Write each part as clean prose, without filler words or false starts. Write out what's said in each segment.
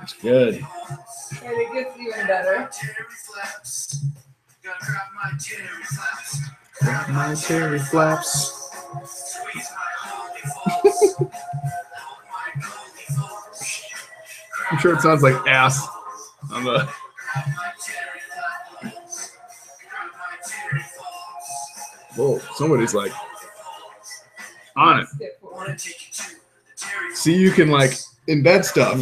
It's good. And it gets even better. Grab my cherry flaps. I'm sure it sounds like ass on the. Whoa, somebody's like on it. See, you can like embed stuff.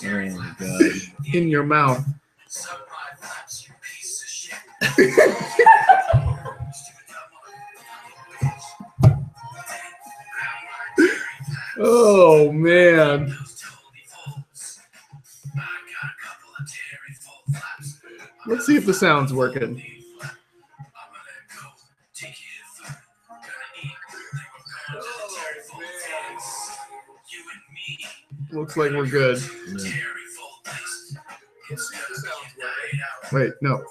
Oh my god. In your mouth. Oh man. Let's see if the sound's working. Looks like we're good. Yeah. Wait, no.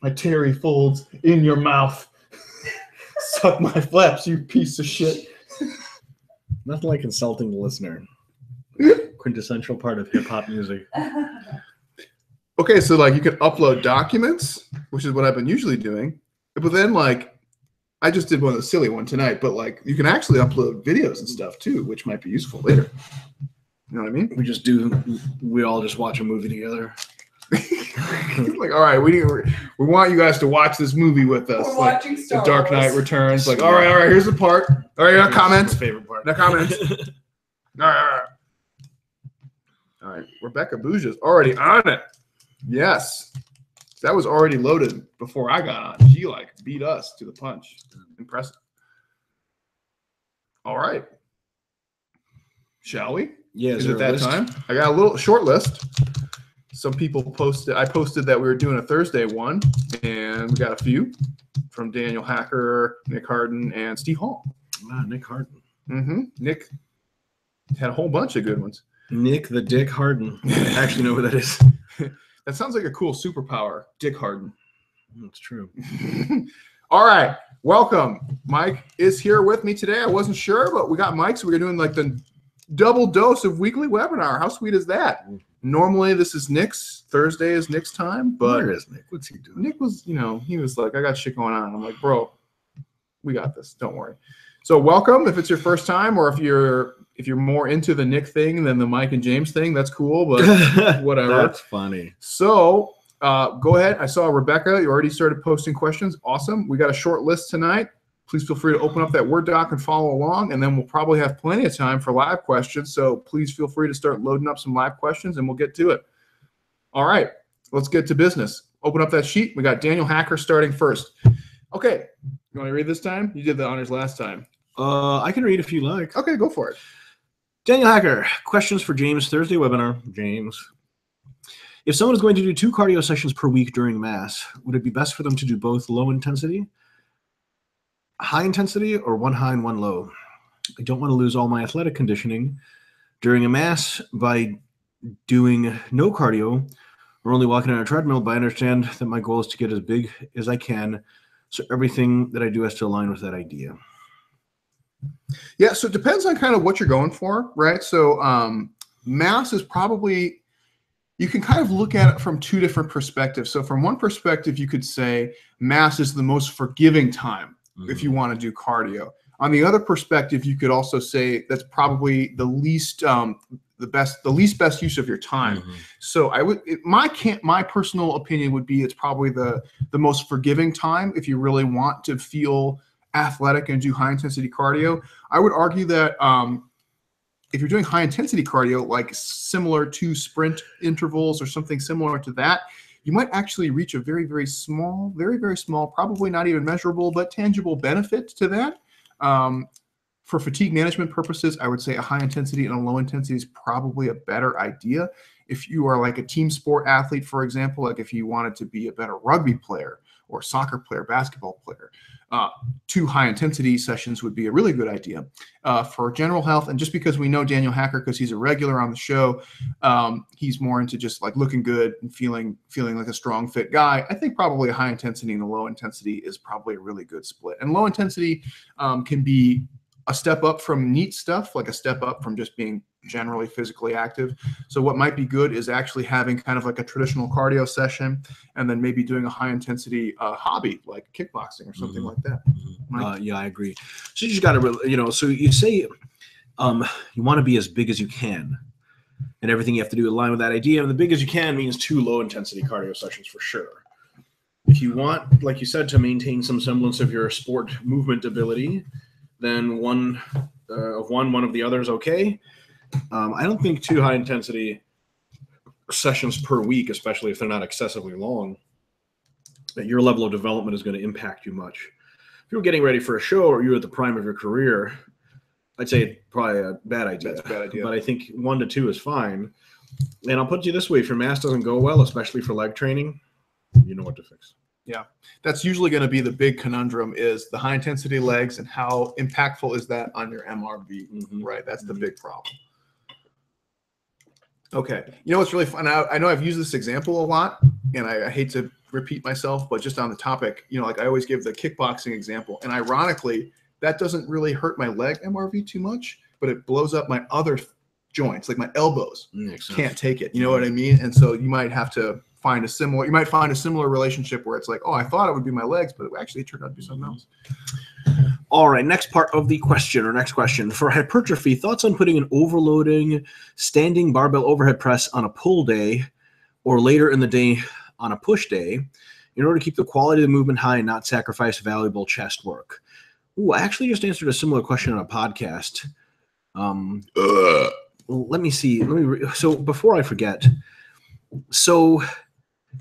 My Terry folds in your mouth. Suck my flaps, you piece of shit. Nothing like insulting the listener. Quintessential part of hip hop music. Okay, so like you can upload documents, which is what I've been usually doing. But then like I just did one, a silly one tonight, but like you can actually upload videos and stuff too, which might be useful later. You know what I mean? We all just watch a movie together. Like, all right, we want you guys to watch this movie with us. We're like watching Star The Dark Knight Wars. Returns. Like, all right, here's the part. All right, no comments. My favorite part. No comments. All right. Rebecca Bouge's already on it. Yes. That was already loaded before I got on. She like beat us to the punch. Impressive. All right. Shall we? Yeah, Is it that time? I got a little short list. Some people posted. I posted that we were doing a Thursday one, and we got a few from Daniel Hacker, Nick Harden, and Steve Hall. Wow, Nick Harden. Nick had a whole bunch of good ones. Nick the Dick Harden. I actually know who that is. That sounds like a cool superpower, Dick Harden. That's true. All right, welcome. Mike is here with me today. I wasn't sure, but we got Mike, so we're doing like the double dose of weekly webinar. How sweet is that? Normally, this is Nick's. Thursday is Nick's time, but Where is Nick? What's he doing? Nick was, he was like, I got shit going on. I'm like, bro, we got this. Don't worry. So welcome. If it's your first time, or if you're more into the Nick thing than the Mike and James thing, that's cool, but whatever. That's funny. So go ahead. I saw Rebecca. You already started posting questions. Awesome. We got a short list tonight. Please feel free to open up that Word doc and follow along, and then we'll probably have plenty of time for live questions. So please feel free to start loading up some live questions, and we'll get to it. All right, let's get to business. Open up that sheet. We got Daniel Hacker starting first. Okay, you want to read this time? You did the honors last time. I can read if you like. Okay, go for it. Daniel Hacker, questions for James Thursday webinar. James. If someone is going to do 2 cardio sessions per week during mass, would it be best for them to do both low intensity, high intensity, or one high and one low? I don't want to lose all my athletic conditioning during a mass by doing no cardio or only walking on a treadmill, but I understand that my goal is to get as big as I can, so everything that I do has to align with that idea. Yeah, so it depends on kind of what you're going for, right? So mass is probably, you can kind of look at it from 2 different perspectives. So from one perspective, you could say mass is the most forgiving time if you want to do cardio. On the other perspective, you could also say that's probably the least least best use of your time. So I would, my personal opinion would be it's probably the most forgiving time if you really want to feel athletic and do high intensity cardio. I would argue that if you're doing high intensity cardio, like similar to sprint intervals or something similar to that, you might actually reach a very, very small, probably not even measurable, but tangible benefit to that. For fatigue management purposes, I would say a high intensity and a low intensity is probably a better idea. If you are like a team sport athlete, for example, like if you wanted to be a better rugby player, or soccer player, basketball player. 2 high-intensity sessions would be a really good idea. For general health, and just because we know Daniel Hacker because he's a regular on the show, he's more into just like looking good and feeling like a strong, fit guy. I think probably a high intensity and a low intensity is probably a really good split. And low intensity can be a step up from neat stuff, like a step up from just being generally physically active. So what might be good is actually having kind of like a traditional cardio session and then maybe doing a high intensity hobby like kickboxing or something like that. Yeah, I agree. So you just got to, so you say you want to be as big as you can, and everything you have to do align with that idea. And the big as you can means 2 low intensity cardio sessions for sure. If you want, like you said, to maintain some semblance of your sport movement ability, then one of the others okay. I don't think 2 high intensity sessions per week, especially if they're not excessively long, that your level of development is going to impact you much. If you're getting ready for a show or you're at the prime of your career, I'd say it's probably a bad idea. That's a bad idea. But I think 1 to 2 is fine. And I'll put it to you this way: if your mass doesn't go well, especially for leg training, you know what to fix. Yeah, that's usually going to be the big conundrum, is the high intensity legs and how impactful is that on your MRV, right? That's the big problem. Okay, you know what's really fun? I know I've used this example a lot, and I hate to repeat myself, but just on the topic, like I always give the kickboxing example, and ironically, that doesn't really hurt my leg MRV too much, but it blows up my other joints, like my elbows. Can't take it. You know what I mean? And so you might have to find a similar relationship where it's like, oh, I thought it would be my legs, but it actually turned out to be something else. All right, next part of the question, or next question. For hypertrophy, thoughts on putting an overloading standing barbell overhead press on a pull day or later in the day on a push day in order to keep the quality of the movement high and not sacrifice valuable chest work? Ooh, I actually just answered a similar question on a podcast. Let me see. So before I forget, so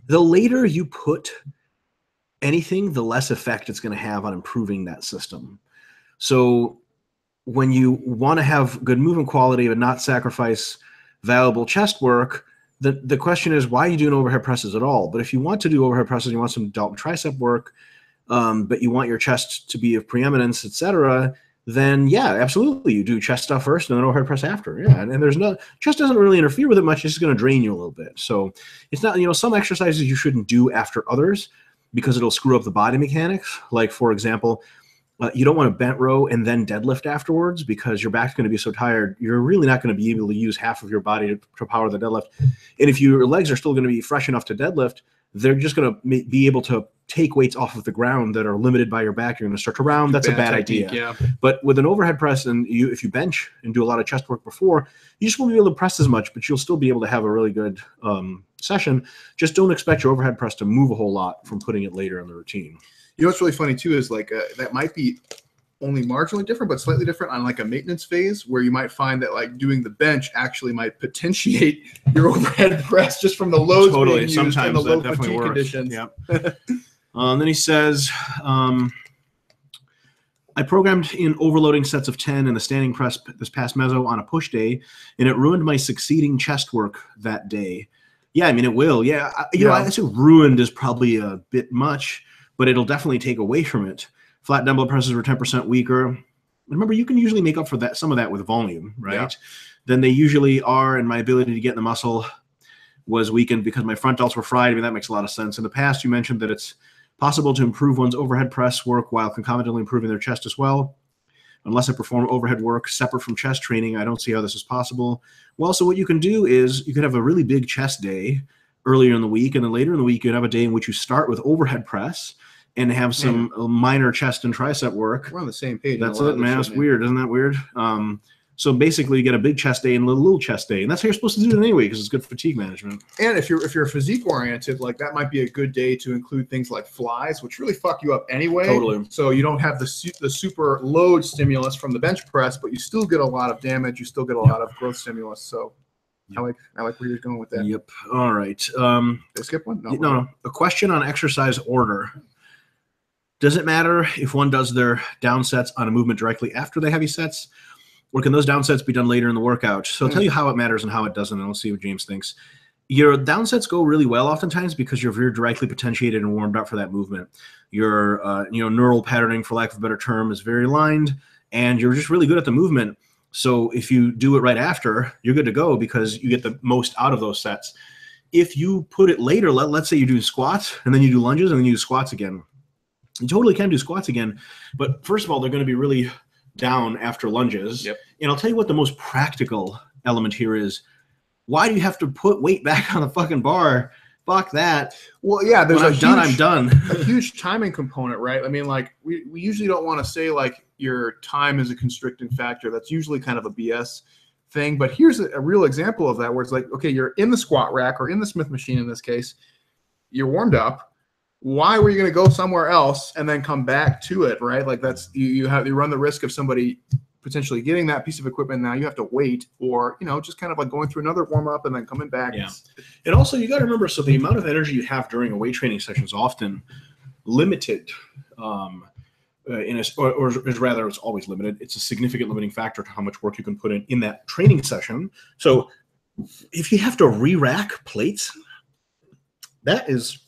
the later you put anything, the less effect it's going to have on improving that system. So when you want to have good movement quality but not sacrifice valuable chest work, the question is, why are you doing overhead presses at all? But if you want to do overhead presses, you want some delt and tricep work, but you want your chest to be of preeminence, etc., then yeah, absolutely, you do chest stuff first and then overhead press after. Yeah, and chest doesn't really interfere with it much. It's just going to drain you a little bit. So it's not, some exercises you shouldn't do after others because it'll screw up the body mechanics. Like, for example, you don't want to bent row and then deadlift afterwards because your back's going to be so tired, you're really not going to be able to use half of your body to power the deadlift. And if your legs are still going to be fresh enough to deadlift, they're just going to be able to take weights off of the ground that are limited by your back. You're going to start to round. That's a bad idea. Yeah. But with an overhead press, and if you bench and do a lot of chest work before, you just won't be able to press as much, but you'll still be able to have a really good session. Just don't expect your overhead press to move a whole lot from putting it later in the routine. You know what's really funny too is like that might be only marginally different, but slightly different on like a maintenance phase, where you might find that like doing the bench actually might potentiate your overhead press just from the loads being used and the low fatigue conditions. Yep. Then he says, I programmed in overloading sets of 10 in the standing press this past meso on a push day, and it ruined my succeeding chest work that day. Yeah, I mean, it will. Yeah, I say ruined is probably a bit much, but it'll definitely take away from it. Flat dumbbell presses were 10% weaker. Remember, you can usually make up for that, some of that with volume, right? Yeah. Than they usually are, and my ability to get in the muscle was weakened because my front delts were fried. I mean, that makes a lot of sense. In the past, you mentioned that it's possible to improve one's overhead press work while concomitantly improving their chest as well. Unless I perform overhead work separate from chest training, I don't see how this is possible. Well, so what you can do is you could have a really big chest day earlier in the week, and then later in the week, you could have a day in which you start with overhead press and have some minor chest and tricep work. We're on the same page. That's it, man. That's weird. Isn't that weird? So basically, you get a big chest day and a little chest day, and that's how you're supposed to do it anyway because it's good fatigue management. And if you're physique oriented, like that might be a good day to include things like flies, which really fuck you up anyway. Totally. So you don't have the super load stimulus from the bench press, but you still get a lot of damage. You still get a lot of growth stimulus. So I like where you're going with that. Yep. All right. Did I skip one? No. A question on exercise order. Does it matter if one does their down sets on a movement directly after the heavy sets, or can those down sets be done later in the workout? So I'll tell you how it matters and how it doesn't, and I'll see what James thinks. Your down sets go really well oftentimes because you're very directly potentiated and warmed up for that movement. Your neural patterning, for lack of a better term, is very aligned, and you're just really good at the movement. So if you do it right after, you're good to go because you get the most out of those sets. If you put it later, let's say you do squats and then you do lunges and then you do squats again. You totally can do squats again, but first of all, they're going to be really down after lunges. Yep. And I'll tell you what the most practical element here is. Why do you have to put weight back on the fucking bar? Fuck that. Well, yeah, there's I'm done. a huge timing component, right? I mean, like we usually don't want to say like your time is a constricting factor. That's usually kind of a BS thing. But here's a real example of that where it's like, okay, you're in the squat rack or in the Smith machine in this case, you're warmed up. Why were you going to go somewhere else and then come back to it, right? Like that's you run the risk of somebody potentially getting that piece of equipment. Now you have to wait, or just kind of like going through another warm up and then coming back. Yeah. And also you got to remember, so the amount of energy you have during a weight training session is often limited. Or rather, it's always limited. It's a significant limiting factor to how much work you can put in that training session. So if you have to re-rack plates, that is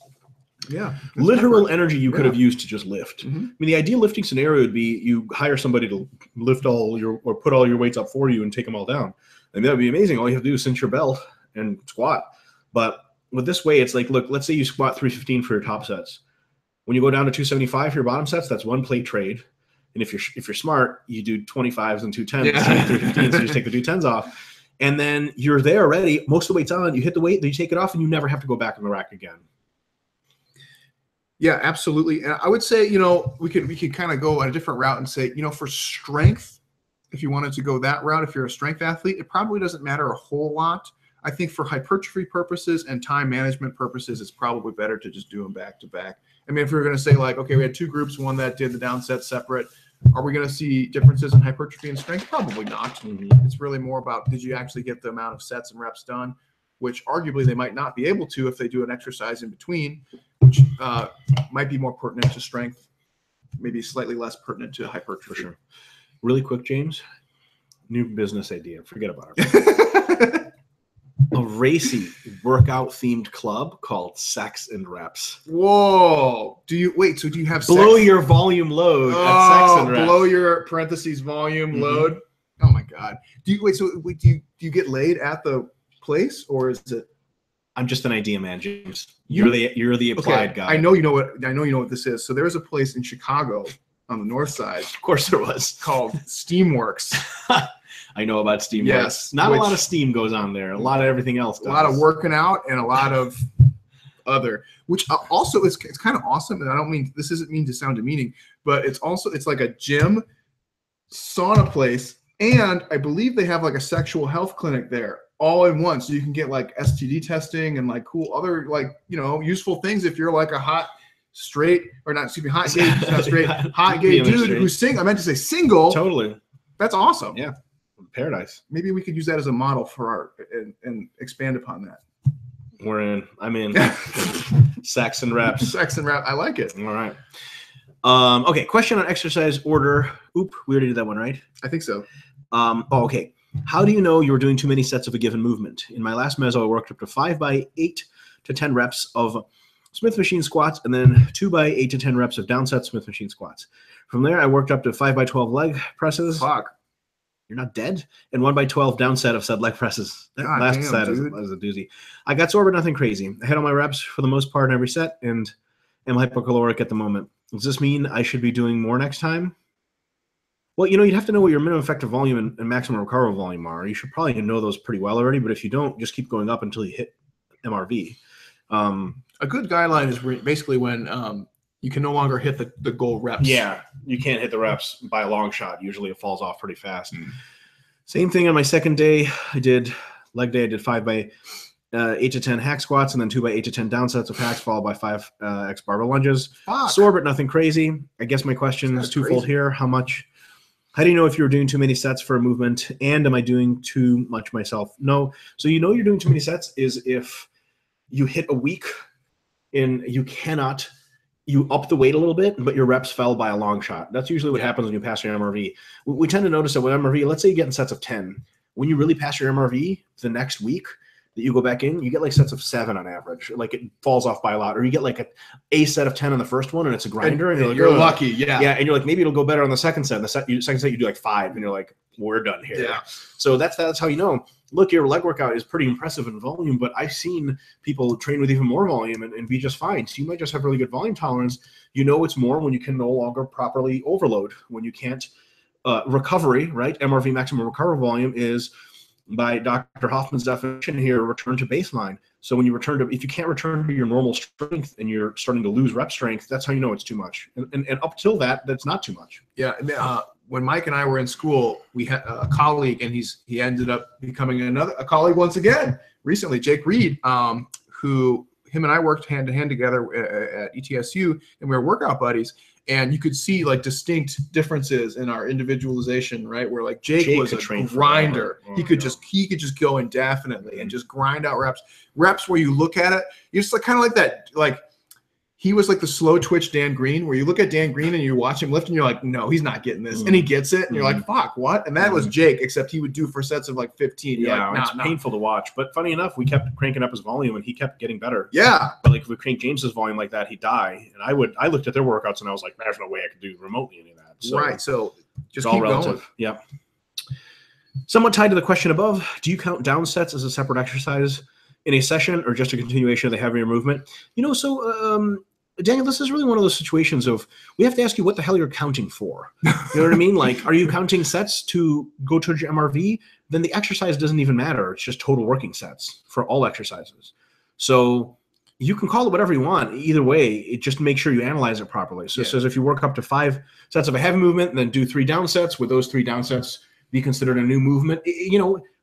literal energy you could have used to just lift. I mean, the ideal lifting scenario would be you hire somebody to lift or put all your weights up for you and take them all down. And that would be amazing. All you have to do is cinch your belt and squat. But with this way, it's like, look, let's say you squat 315 for your top sets. When you go down to 275 for your bottom sets, that's one plate trade. And if you're smart, you do 25s and 210s, 315s, so you just take the 210s off. And then you're there already. Most of the weight's on. You hit the weight, then you take it off, and you never have to go back in the rack again. Yeah, absolutely. And I would say, we could kind of go a different route and say, for strength, if you wanted to go that route, if you're a strength athlete, it probably doesn't matter a whole lot. I think for hypertrophy purposes and time management purposes, it's probably better to just do them back to back. I mean, if we were going to say like, okay, we had two groups, one that did the down set separate, are we going to see differences in hypertrophy and strength? Probably not. It's really more about, did you actually get the amount of sets and reps done, which arguably they might not be able to if they do an exercise in between, which might be more pertinent to strength, maybe slightly less pertinent to hypertrophy. For sure. Really quick, James, new business idea. Forget about it. A racy workout-themed club called Sex and Reps. Whoa! Do you have blow your volume load at Sex and Reps? Blow your parentheses volume load. Oh my God! Do you get laid at the place, or is it? I'm just an idea man, James. You're the applied guy. I know you know what this is. So there was a place in Chicago on the north side. Of course there was. Called Steamworks. I know about Steamworks. Yes. Not a lot of steam goes on there. A lot of everything else does. A lot of working out and a lot of other, which also it's kind of awesome. And this isn't mean to sound demeaning, but it's like a gym, sauna place. And I believe they have like a sexual health clinic there all in one. So you can get like STD testing and like cool other like, useful things if you're like a hot gay dude who's single. I meant to say single. Totally. That's awesome. Yeah. Paradise. Maybe we could use that as a model for and expand upon that. We're in. I'm in. Sex and Reps. Sex and Reps. I like it. All right. Okay. Question on exercise order. Oop. We already did that one, right? I think so. Okay. How do you know you're doing too many sets of a given movement? In my last meso, I worked up to 5 by 8 to 10 reps of Smith machine squats, and then 2 by 8 to 10 reps of downset Smith machine squats. From there, I worked up to 5 by 12 leg presses. Fuck. You're not dead. And 1 by 12 downset of said leg presses. That last set is a doozy. I got sore, but nothing crazy. I hit all my reps for the most part in every set and am hypocaloric at the moment. Does this mean I should be doing more next time? Well, you'd have to know what your minimum effective volume and maximum recoverable volume are. You should probably know those pretty well already, but if you don't, just keep going up until you hit MRV. A good guideline is basically when you can no longer hit the goal reps. Yeah, you can't hit the reps by a long shot. Usually it falls off pretty fast. Same thing on my second day. I did 5 by 8 to 10 hack squats, and then 2 by 8 to 10 down sets of hacks, followed by 5 X barbell lunges. Fuck. Sore, but nothing crazy. I guess my question is twofold here. How do you know if you're doing too many sets for a movement, and am I doing too much myself? No. So you're doing too many sets is if you hit a week and you up the weight a little bit, but your reps fell by a long shot. That's usually what happens when you pass your MRV. We tend to notice that with MRV, let's say you get in sets of 10. When you really pass your MRV the next week, that you go back in, you get like sets of 7 on average. Like it falls off by a lot, or you get like a set of 10 on the first one, and it's a grinder, and you're like, you're "Ugh." lucky. Yeah. Yeah, and you're like, maybe it'll go better on the second set. And the second set, you do like 5, and you're like, we're done here. Yeah. So that's how you know. Look, your leg workout is pretty impressive in volume, but I've seen people train with even more volume and be just fine. So you might just have really good volume tolerance. You know it's more when you can no longer properly overload, when you can't. Recovery, right? MRV, maximum recovery volume, is, by Dr. Hoffman's definition here, return to baseline. So when you return to, if you can't return to your normal strength and you're starting to lose rep strength, that's how you know it's too much. And up till that, that's not too much. Yeah. When Mike and I were in school, we had a colleague, and he ended up becoming a colleague once again recently, Jake Reed, who him and I worked hand to hand together at ETSU, and we were workout buddies. And you could see like distinct differences in our individualization, right? Where like Jake was a grinder. He could just go indefinitely and just grind out reps where you look at it, you're just like kind of like that, like he was like the slow twitch Dan Green, where you look at Dan Green and you watch him lift and you're like, no, he's not getting this. And he gets it. And you're like, fuck, what? And that was Jake, except he would do for sets of like 15. You're Yeah, like, it's painful to watch. But funny enough, we kept cranking up his volume and he kept getting better. Yeah. But like if we cranked James's volume like that, he'd die. And I looked at their workouts and I was like, there's no way I could do remotely any of that. So right. So just it's keep all relative. going. Yeah. Somewhat tied to the question above, do you count down sets as a separate exercise in a session or just a continuation of the heavier movement? Daniel, this is really one of those situations of we have to ask you what the hell you're counting for. You know what I mean? Like, are you counting sets to go towards your MRV? Then the exercise doesn't even matter. It's just total working sets for all exercises. So you can call it whatever you want. Either way, it just make sure you analyze it properly. So it says if you work up to 5 sets of a heavy movement, and then do 3 down sets, would those 3 down sets be considered a new movement?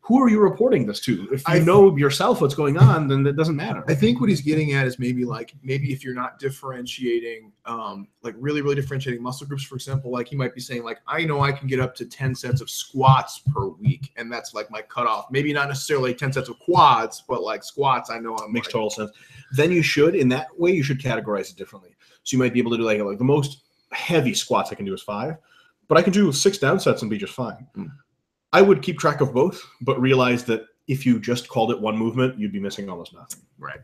Who are you reporting this to? If you know yourself what's going on, then it doesn't matter. I think what he's getting at is maybe if you're not differentiating, like really, really differentiating muscle groups, for example, like he might be saying like, I know I can get up to 10 sets of squats per week. And that's like my cutoff. Maybe not necessarily 10 sets of quads, but like squats, I know I'm makes total sense. Then you should, in that way, you should categorize it differently. So you might be able to do like the most heavy squats I can do is 5, but I can do 6 down sets and be just fine. I would keep track of both, but realize that if you just called it one movement, you'd be missing almost nothing. Right.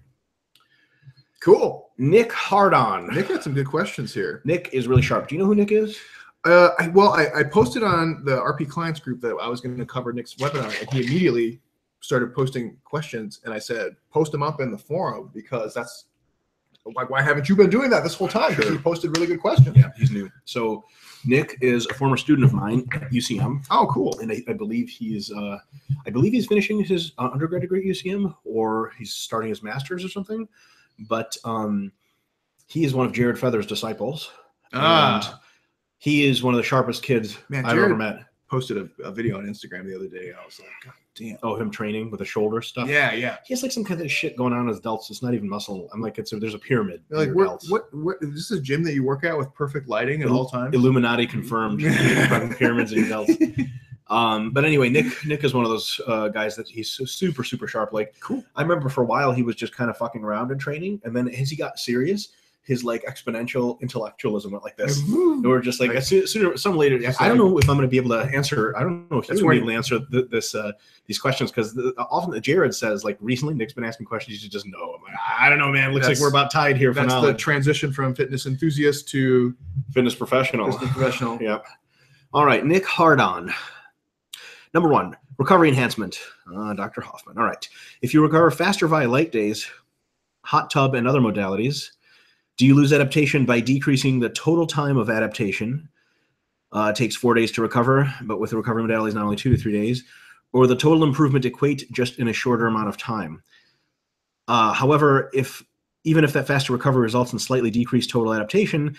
Cool. Nick Hardon. Nick had some good questions here. Nick is really sharp. Do you know who Nick is? I posted on the RP Clients group that I was going to cover Nick's webinar, and he immediately started posting questions, and I said, post them up in the forum, because that's like, why haven't you been doing that this whole time? Because he posted really good questions. Yeah, he's new. So Nick is a former student of mine at UCM. Oh, cool. And I believe he's finishing his undergrad degree at UCM, or he's starting his master's or something. But he is one of Jared Feather's disciples. And he is one of the sharpest kids I've ever met. Posted a video on Instagram the other day. I was like, God damn. Oh, him training with the shoulder stuff? Yeah. He has like some kind of shit going on in his delts. It's not even muscle. I'm like, there's a pyramid. Like, what is this a gym that you work at with perfect lighting at all times? Illuminati confirmed. Pyramids in your delts. But anyway, Nick is one of those guys that he's super, super sharp. Like, cool. I remember for a while he was just kind of fucking around in training, and then as he got serious, his like exponential intellectualism went like this. And we're just like, sooner, some later. I don't know if I'm going to be able to answer. I don't know if he's going to be able to answer these questions, because often Jared says like recently Nick's been asking questions you just know. I'm like, I don't know, man. Looks like we're about tied here. That's the transition from fitness enthusiast to fitness professional. Yep. All right, Nick Hardon. Number 1, recovery enhancement. Dr. Hoffman. All right. If you recover faster via light days, hot tub, and other modalities, do you lose adaptation by decreasing the total time of adaptation? It takes 4 days to recover, but with the recovery modalities, not only 2 to 3 days, or the total improvement equate just in a shorter amount of time. However, even if that faster recovery results in slightly decreased total adaptation,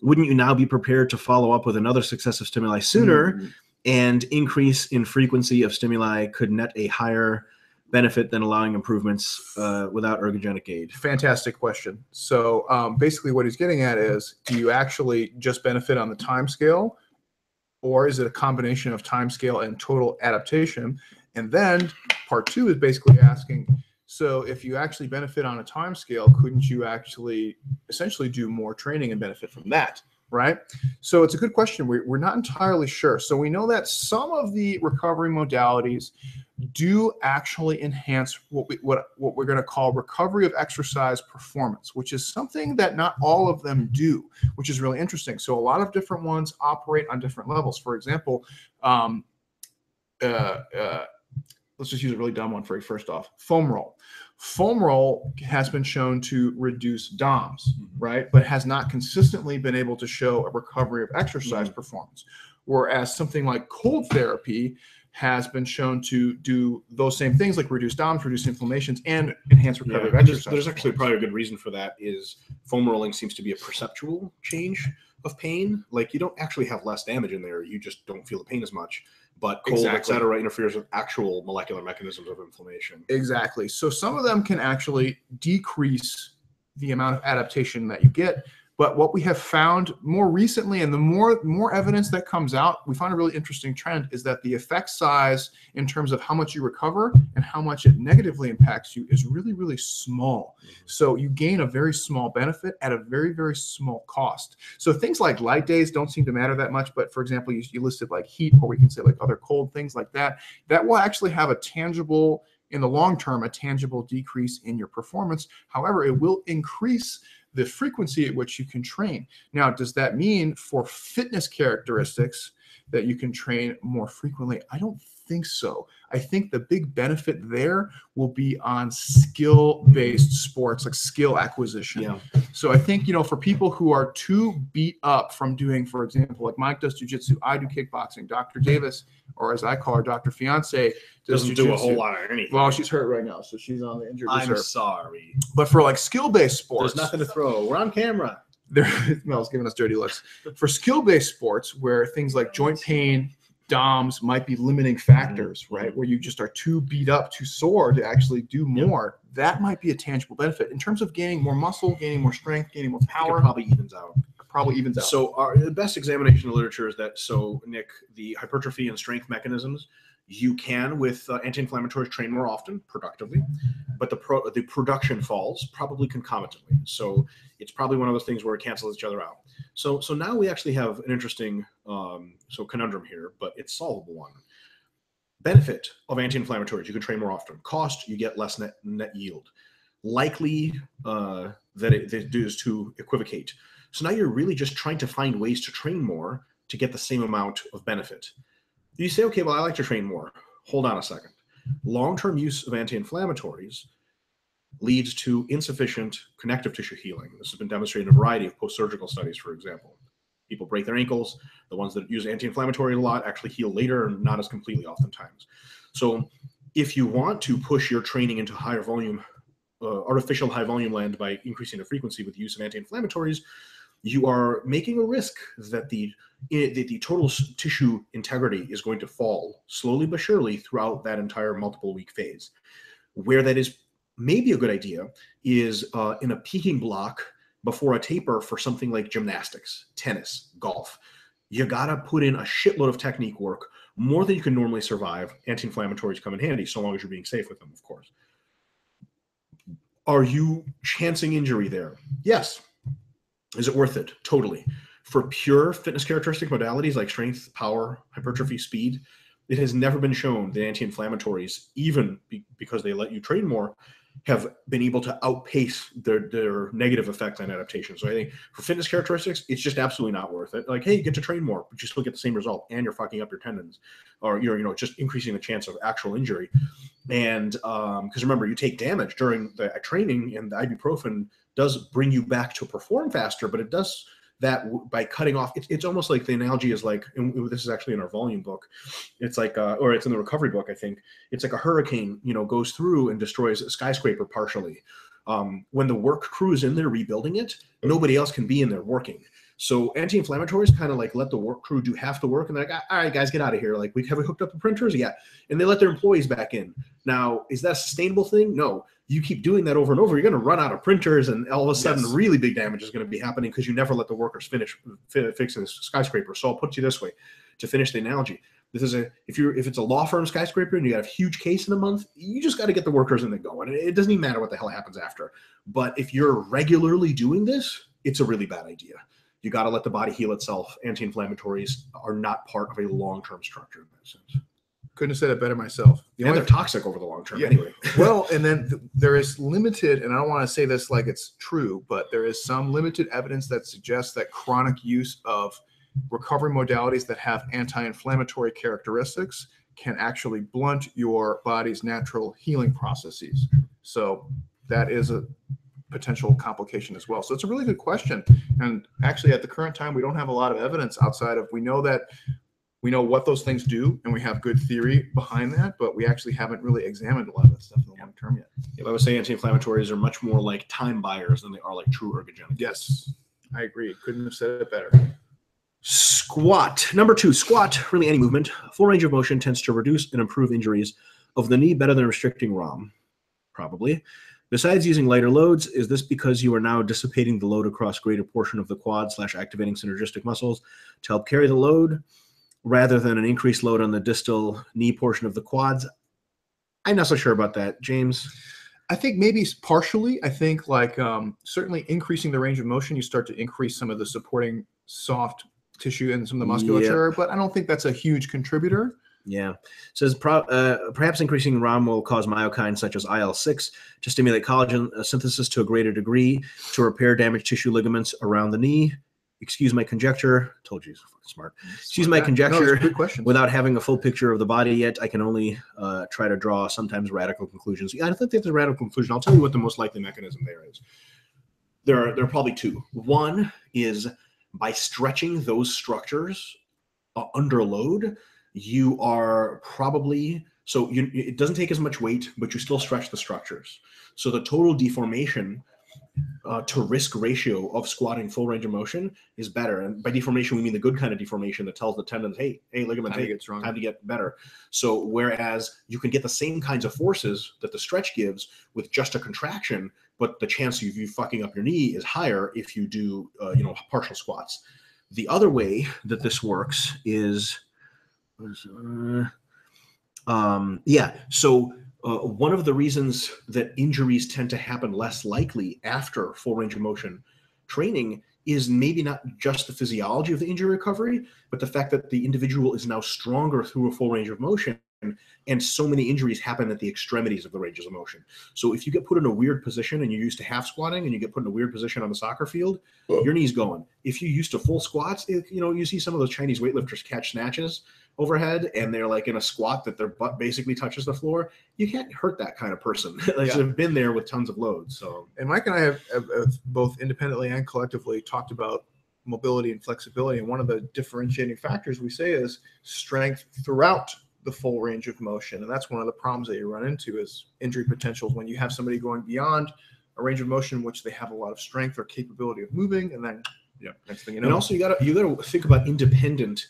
wouldn't you now be prepared to follow up with another successive stimuli sooner, and increase in frequency of stimuli could net a higher benefit than allowing improvements without ergogenic aid? Fantastic question. So basically what he's getting at is, do you actually just benefit on the time scale, or is it a combination of time scale and total adaptation? And then part 2 is basically asking, so if you actually benefit on a time scale, couldn't you actually essentially do more training and benefit from that? Right? So it's a good question. We're not entirely sure. So we know that some of the recovery modalities do actually enhance what we're going to call recovery of exercise performance, which is something that not all of them do, which is really interesting. So a lot of different ones operate on different levels. For example, let's just use a really dumb one for you. First off, foam roll. Foam roll has been shown to reduce DOMS, right? But has not consistently been able to show a recovery of exercise performance. Whereas something like cold therapy has been shown to do those same things, like reduce DOMS, reduce inflammations, and enhance recovery of exercise. There's actually probably a good reason for that. Is foam rolling seems to be a perceptual change of pain. Like you don't actually have less damage in there, you just don't feel the pain as much. But cold, et cetera, interferes with actual molecular mechanisms of inflammation. Exactly. So some of them can actually decrease the amount of adaptation that you get. But what we have found more recently, and the more evidence that comes out, we find a really interesting trend is that the effect size in terms of how much you recover and how much it negatively impacts you is really, really small. So you gain a very small benefit at a very, very small cost. So things like light days don't seem to matter that much. But for example, you listed like heat, or we can say like other cold things like that, that will actually have a tangible, in the long term, a tangible decrease in your performance. However, it will increase the frequency at which you can train. Now, does that mean for fitness characteristics that you can train more frequently? I don't think so. I think the big benefit there will be on skill-based sports, like skill acquisition. Yeah. So I think, for people who are too beat up from doing, for example, like Mike does jiu-jitsu, I do kickboxing, Dr. Davis, or as I call her, Dr. Fiance, doesn't do a whole lot of anything. Well, she's hurt right now, so she's on the injured reserve. I'm sorry. But for like skill-based sports, there's nothing to throw. We're on camera. Mel's giving us dirty looks. For skill-based sports, where things like joint pain, DOMS might be limiting factors, right? Where you just are too beat up, too sore to actually do more. That might be a tangible benefit in terms of gaining more muscle, gaining more strength, gaining more power. It probably evens out. So the best examination of literature is that, Nick, the hypertrophy and strength mechanisms, you can, with anti-inflammatories, train more often productively, but the production falls probably concomitantly. So it's probably one of those things where it cancels each other out. So now we actually have an interesting conundrum here, but it's solvable one. Benefit of anti-inflammatories: you can train more often. Cost: you get less net yield. Likely that it is to equivocate. So now you're really just trying to find ways to train more to get the same amount of benefit. You say, okay, well, I like to train more. Hold on a second. Long-term use of anti-inflammatories leads to insufficient connective tissue healing. This has been demonstrated in a variety of post-surgical studies, for example. People break their ankles. The ones that use anti-inflammatory a lot actually heal later and not as completely oftentimes. So if you want to push your training into higher volume, artificial high volume land by increasing the frequency with the use of anti-inflammatories, you are making a risk that the total tissue integrity is going to fall slowly but surely throughout that entire multiple week phase. Where that is maybe a good idea is in a peaking block before a taper for something like gymnastics, tennis, golf. You gotta put in a shitload of technique work, more than you can normally survive. Anti-inflammatories come in handy, so long as you're being safe with them, of course. Are you chancing injury there? Yes. Is it worth it? Totally. For pure fitness characteristic modalities like strength, power, hypertrophy, speed, it has never been shown that anti-inflammatories, even because they let you train more, have been able to outpace their negative effect on adaptation. So I think for fitness characteristics, it's just absolutely not worth it. Like, hey, you get to train more, but you still get the same result, and you're fucking up your tendons, or you're just increasing the chance of actual injury. And because remember, you take damage during the training, and the ibuprofen does bring you back to perform faster, but it does that by cutting off. It's almost like the analogy is like, and this is actually in our volume book. It's like, or it's in the recovery book, I think. It's like a hurricane, goes through and destroys a skyscraper partially. When the work crew is in there rebuilding it, nobody else can be in there working. So anti-inflammatories kind of like let the work crew do half the work, and they're like, all right, guys, get out of here. Like, have we hooked up the printers? Yeah. And they let their employees back in. Now, is that a sustainable thing? No. You keep doing that over and over, you're going to run out of printers, and all of a sudden really big damage is going to be happening because you never let the workers finish fixing this skyscraper. So I'll put you this way to finish the analogy. This is if it's a law firm skyscraper and you got a huge case in a month, you just got to get the workers in there going. It doesn't even matter what the hell happens after. But if you're regularly doing this, it's a really bad idea. You got to let the body heal itself. Anti-inflammatories are not part of a long-term structure in that sense. Couldn't have said it better myself. The Yeah, only they're toxic over the long term Yeah. anyway. Well, and then there is limited, and I don't want to say this like it's true, but there is some limited evidence that suggests that chronic use of recovery modalities that have anti-inflammatory characteristics can actually blunt your body's natural healing processes. So that is a potential complication as well. So it's a really good question. And actually at the current time, we don't have a lot of evidence outside of, we know what those things do, and we have good theory behind that, but we actually haven't really examined a lot of that stuff in the long term yet. If I would say anti-inflammatories are much more like time buyers than they are like true ergogenic. Yes, I agree. Couldn't have said it better. Squat. Number 2, squat, really any movement. Full range of motion tends to reduce and improve injuries of the knee better than restricting ROM. Probably. Besides using lighter loads, is this because you are now dissipating the load across greater portion of the quad / activating synergistic muscles to help carry the load rather than an increased load on the distal knee portion of the quads? I'm not so sure about that. James? I think maybe partially. I think like certainly increasing the range of motion, you start to increase some of the supporting soft tissue and some of the musculature, but I don't think that's a huge contributor. Yeah. It says perhaps increasing ROM will cause myokines such as IL-6 to stimulate collagen synthesis to a greater degree to repair damaged tissue ligaments around the knee. Excuse my conjecture. Told you, smart. Excuse my conjecture. Good question. Without having a full picture of the body yet, I can only try to draw sometimes radical conclusions. Yeah, I don't think there's a radical conclusion. I'll tell you what the most likely mechanism there is. There are probably two. One is by stretching those structures under load, you are probably, it doesn't take as much weight, but you still stretch the structures. So the total deformation to risk ratio of squatting full range of motion is better. And by deformation, we mean the good kind of deformation that tells the tendons, hey, ligament, Time to get stronger. Time to get better. So whereas you can get the same kinds of forces that the stretch gives with just a contraction, but the chance of you fucking up your knee is higher if you do, partial squats. The other way that this works is, one of the reasons that injuries tend to happen less likely after full range of motion training is maybe not just the physiology of the injury recovery, but the fact that the individual is now stronger through a full range of motion, and so many injuries happen at the extremities of the ranges of motion. So if you get put in a weird position and you're used to half squatting and you get put in a weird position on the soccer field, your knee's going. If you're used to full squats, you see some of those Chinese weightlifters catch snatches overhead and they're like in a squat that their butt basically touches the floor. You can't hurt that kind of person. I've been there with tons of loads. So, and Mike and I have both independently and collectively talked about mobility and flexibility. And one of the differentiating factors we say is strength throughout the full range of motion. And that's one of the problems that you run into is injury potentials when you have somebody going beyond a range of motion in which they have a lot of strength or capability of moving, and then next thing you know. And also you gotta think about independent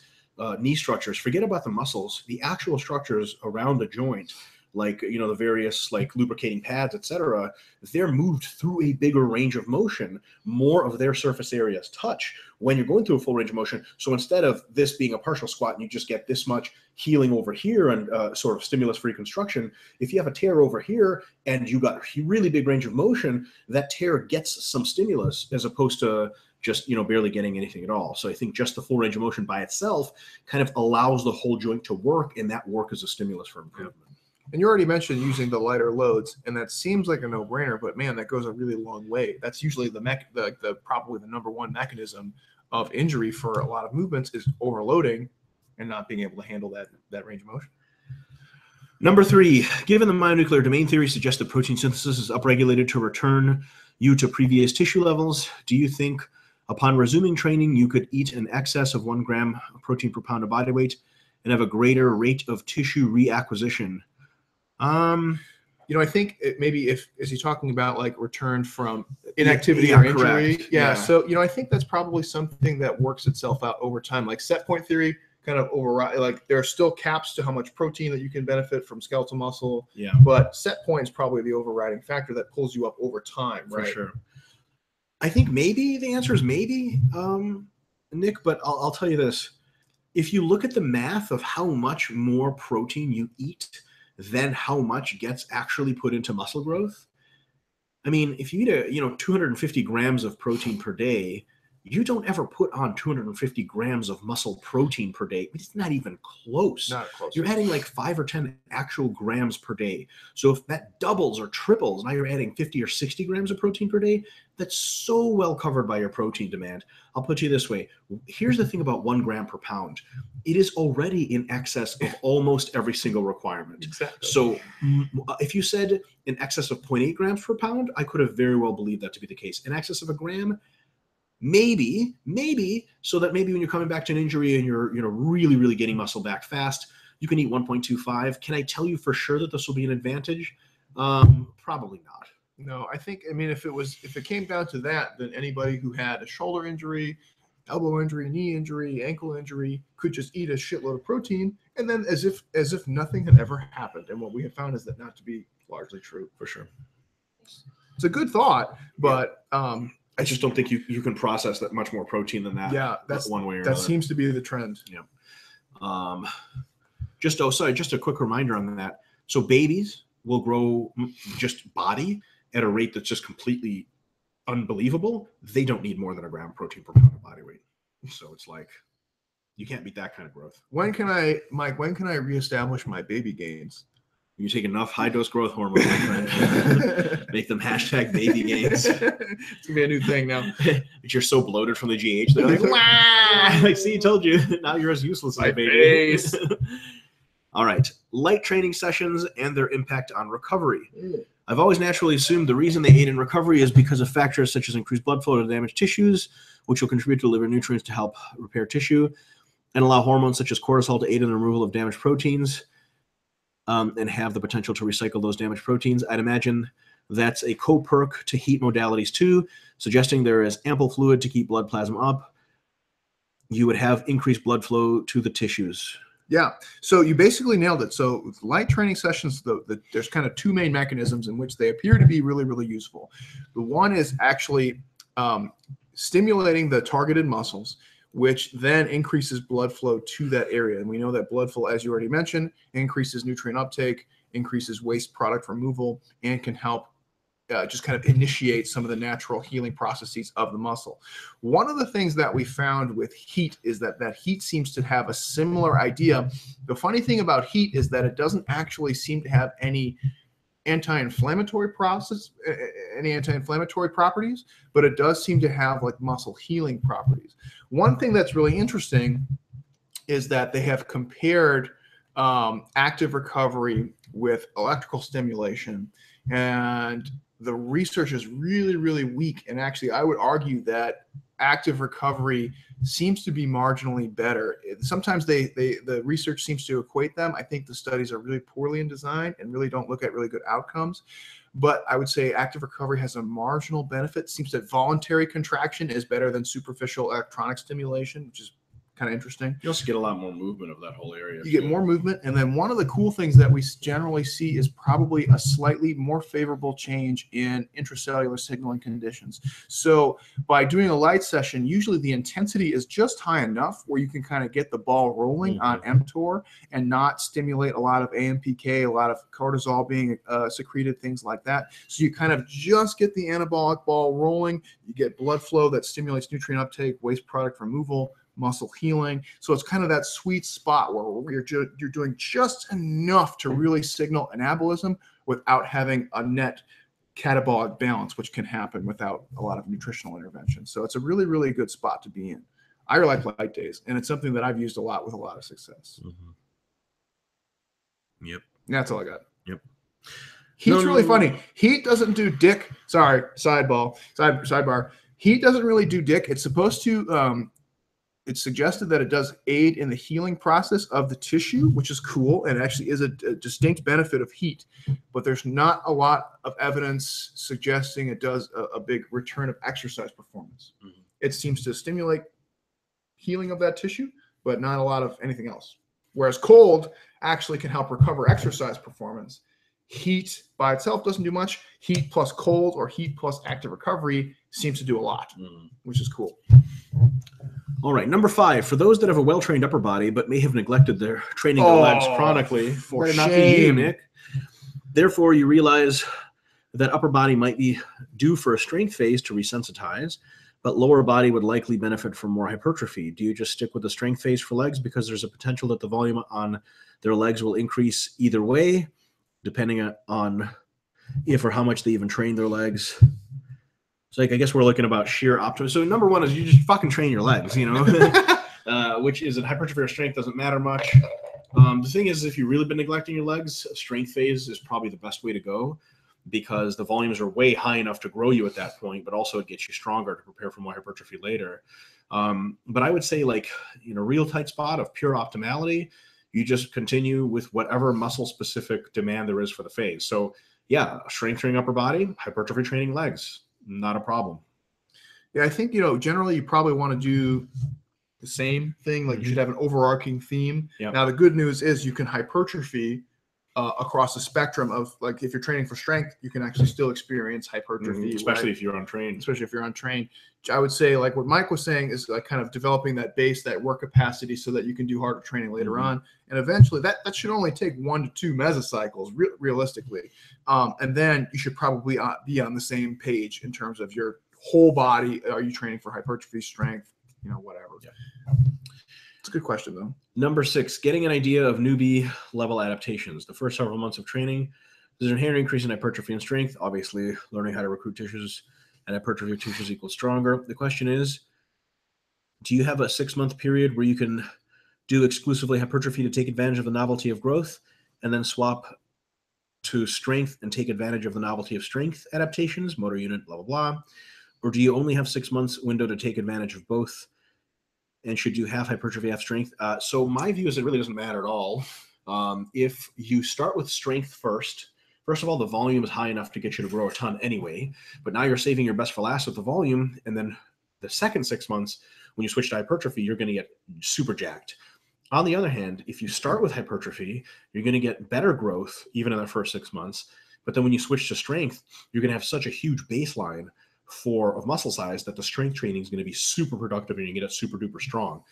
knee structures. Forget about the muscles. The actual structures around the joint, like the various like lubricating pads, etc., they're moved through a bigger range of motion. More of their surface areas touch when you're going through a full range of motion. So instead of this being a partial squat and you just get this much healing over here and sort of stimulus-free construction, if you have a tear over here and you got a really big range of motion, that tear gets some stimulus as opposed to just barely getting anything at all. So I think just the full range of motion by itself kind of allows the whole joint to work, and that work is a stimulus for improvement. And you already mentioned using the lighter loads, and that seems like a no-brainer, but man, that goes a really long way. That's usually probably the number one mechanism of injury for a lot of movements is overloading and not being able to handle that range of motion. Number 3, given the myonuclear domain theory suggests that protein synthesis is upregulated to return you to previous tissue levels, do you think upon resuming training, you could eat in excess of 1 gram of protein per pound of body weight and have a greater rate of tissue reacquisition? I think is he talking about like return from inactivity Yeah, or injury? correct. Yeah. Yeah. So, I think that's probably something that works itself out over time. Like set point theory kind of override, like there are still caps to how much protein that you can benefit from skeletal muscle. Yeah, But set point is probably the overriding factor that pulls you up over time, for right? sure. I think maybe the answer is maybe, Nick, but I'll tell you this. If you look at the math of how much more protein you eat than how much gets actually put into muscle growth, I mean, if you eat 250 grams of protein per day, you don't ever put on 250 grams of muscle protein per day. It's not even close. Not close. You're adding like 5 or 10 actual grams per day. So if that doubles or triples, now you're adding 50 or 60 grams of protein per day. That's so well covered by your protein demand. I'll put you this way. Here's the thing about 1 gram per pound. It is already in excess of almost every single requirement. Exactly. So if you said in excess of 0.8 grams per pound, I could have very well believed that to be the case. In excess of a gram, maybe, so that maybe when you're coming back to an injury and you're really, really getting muscle back fast, you can eat 1.25. Can I tell you for sure that this will be an advantage? Probably not. No, I mean, if it came down to that, then anybody who had a shoulder injury, elbow injury, knee injury, ankle injury could just eat a shitload of protein, and then as if nothing had ever happened. And what we have found is that not to be largely true. For sure. It's a good thought, but I just don't think you can process that much more protein than that. Yeah, that's one way or that another. seems to be the trend. Yeah. Just a quick reminder on that. So babies will grow just body at a rate that's just completely unbelievable. They don't need more than 1 gram of protein per pound of body weight. So it's like you can't beat that kind of growth. When can I reestablish my baby gains? You take enough high-dose growth hormone, my friend. Make them #baby gains. It's gonna be a new thing now. But you're so bloated from the GH. They're like, wah! Like, see, told you. Now you're as useless as a baby. All right. Light training sessions and their impact on recovery. I've always naturally assumed the reason they aid in recovery is because of factors such as increased blood flow to damaged tissues, which will contribute to liver nutrients to help repair tissue, and allow hormones such as cortisol to aid in the removal of damaged proteins. And have the potential to recycle those damaged proteins. I'd imagine that's a co-perk to heat modalities too, suggesting there is ample fluid to keep blood plasma up. You would have increased blood flow to the tissues. Yeah, so you basically nailed it. So with light training sessions, there's kind of 2 main mechanisms in which they appear to be really, really useful. The one is actually stimulating the targeted muscles, which then increases blood flow to that area. And we know that blood flow, as you already mentioned, increases nutrient uptake, increases waste product removal, and can help just kind of initiate some of the natural healing processes of the muscle. One of the things that we found with heat is that heat seems to have a similar idea. The funny thing about heat is that it doesn't actually seem to have any anti-inflammatory properties, but it does seem to have like muscle healing properties. One thing that's really interesting is that they have compared active recovery with electrical stimulation, and the research is really, really weak. And actually, I would argue that active recovery seems to be marginally better. Sometimes the research seems to equate them. I think the studies are really poorly in design and really don't look at really good outcomes. But I would say active recovery has a marginal benefit. It seems that voluntary contraction is better than superficial electronic stimulation, which is kind of interesting. You also get a lot more movement of that whole area. You get more movement. And then one of the cool things that we generally see is probably a slightly more favorable change in intracellular signaling conditions. So by doing a light session, usually the intensity is just high enough where you can kind of get the ball rolling on mTOR and not stimulate a lot of AMPK, a lot of cortisol being secreted, things like that. So you kind of just get the anabolic ball rolling. You get blood flow that stimulates nutrient uptake, waste product removal, muscle healing. So it's kind of that sweet spot where you're doing just enough to really signal anabolism without having a net catabolic balance, which can happen without a lot of nutritional intervention. So it's a really, really good spot to be in. I like light days, and it's something that I've used a lot with a lot of success. Yep. That's all I got. Yep. Heat's really funny. Heat doesn't do dick. Sorry, sidebar. Heat doesn't really do dick. It's supposed to it's suggested that it does aid in the healing process of the tissue, which is cool, and actually is a distinct benefit of heat. But there's not a lot of evidence suggesting it does a big return of exercise performance. It seems to stimulate healing of that tissue, but not a lot of anything else. Whereas cold actually can help recover exercise performance. Heat by itself doesn't do much. Heat plus cold or heat plus active recovery seems to do a lot, which is cool. All right, number 5. For those that have a well-trained upper body but may have neglected their training their legs chronically, for better shame. not be you, Nick. Therefore, you realize that upper body might be due for a strength phase to resensitize, but lower body would likely benefit from more hypertrophy. Do you just stick with the strength phase for legs because there's a potential that the volume on their legs will increase either way, depending on if or how much they even train their legs? So, like, I guess we're looking about sheer optimism. So, number one is you just fucking train your legs, you know, which is in hypertrophy or strength doesn't matter much. The thing is, if you've really been neglecting your legs, a strength phase is probably the best way to go because the volumes are way high enough to grow you at that point, but also it gets you stronger to prepare for more hypertrophy later. But I would say, like, in a real tight spot of pure optimality, you just continue with whatever muscle-specific demand there is for the phase. So, yeah, strength training upper body, hypertrophy training legs, not a problem. Yeah, I think, generally you probably want to do the same thing. Like you should have an overarching theme. Yep. Now, the good news is you can hypertrophy across the spectrum of, like, if you're training for strength, you can actually still experience hypertrophy. Especially right? if you're untrained. Especially if you're untrained. I would say, like what Mike was saying, is like kind of developing that base, that work capacity, so that you can do harder training later on. And eventually that should only take 1 to 2 mesocycles realistically. And then you should probably be on the same page in terms of your whole body. Are you training for hypertrophy, strength, whatever. Yeah. It's a good question, though. Number 6, getting an idea of newbie level adaptations. The first several months of training, there's an inherent increase in hypertrophy and strength. Obviously, learning how to recruit tissues and hypertrophy tissues equals stronger. The question is, do you have a 6-month period where you can do exclusively hypertrophy to take advantage of the novelty of growth and then swap to strength and take advantage of the novelty of strength adaptations, motor unit, blah, blah, blah? Or do you only have 6 months window to take advantage of both? And should you have hypertrophy, have strength? So my view is it really doesn't matter at all. If you start with strength first of all, the volume is high enough to get you to grow a ton anyway. But now you're saving your best for last with the volume. And then the second 6 months, when you switch to hypertrophy, you're going to get super jacked. On the other hand, if you start with hypertrophy, you're going to get better growth even in the first 6 months. But then when you switch to strength, you're going to have such a huge baseline of muscle size that the strength training is going to be super productive and you get it super duper strong.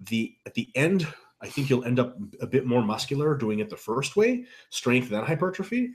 At the end, I think you'll end up a bit more muscular doing it the first way, strength then hypertrophy.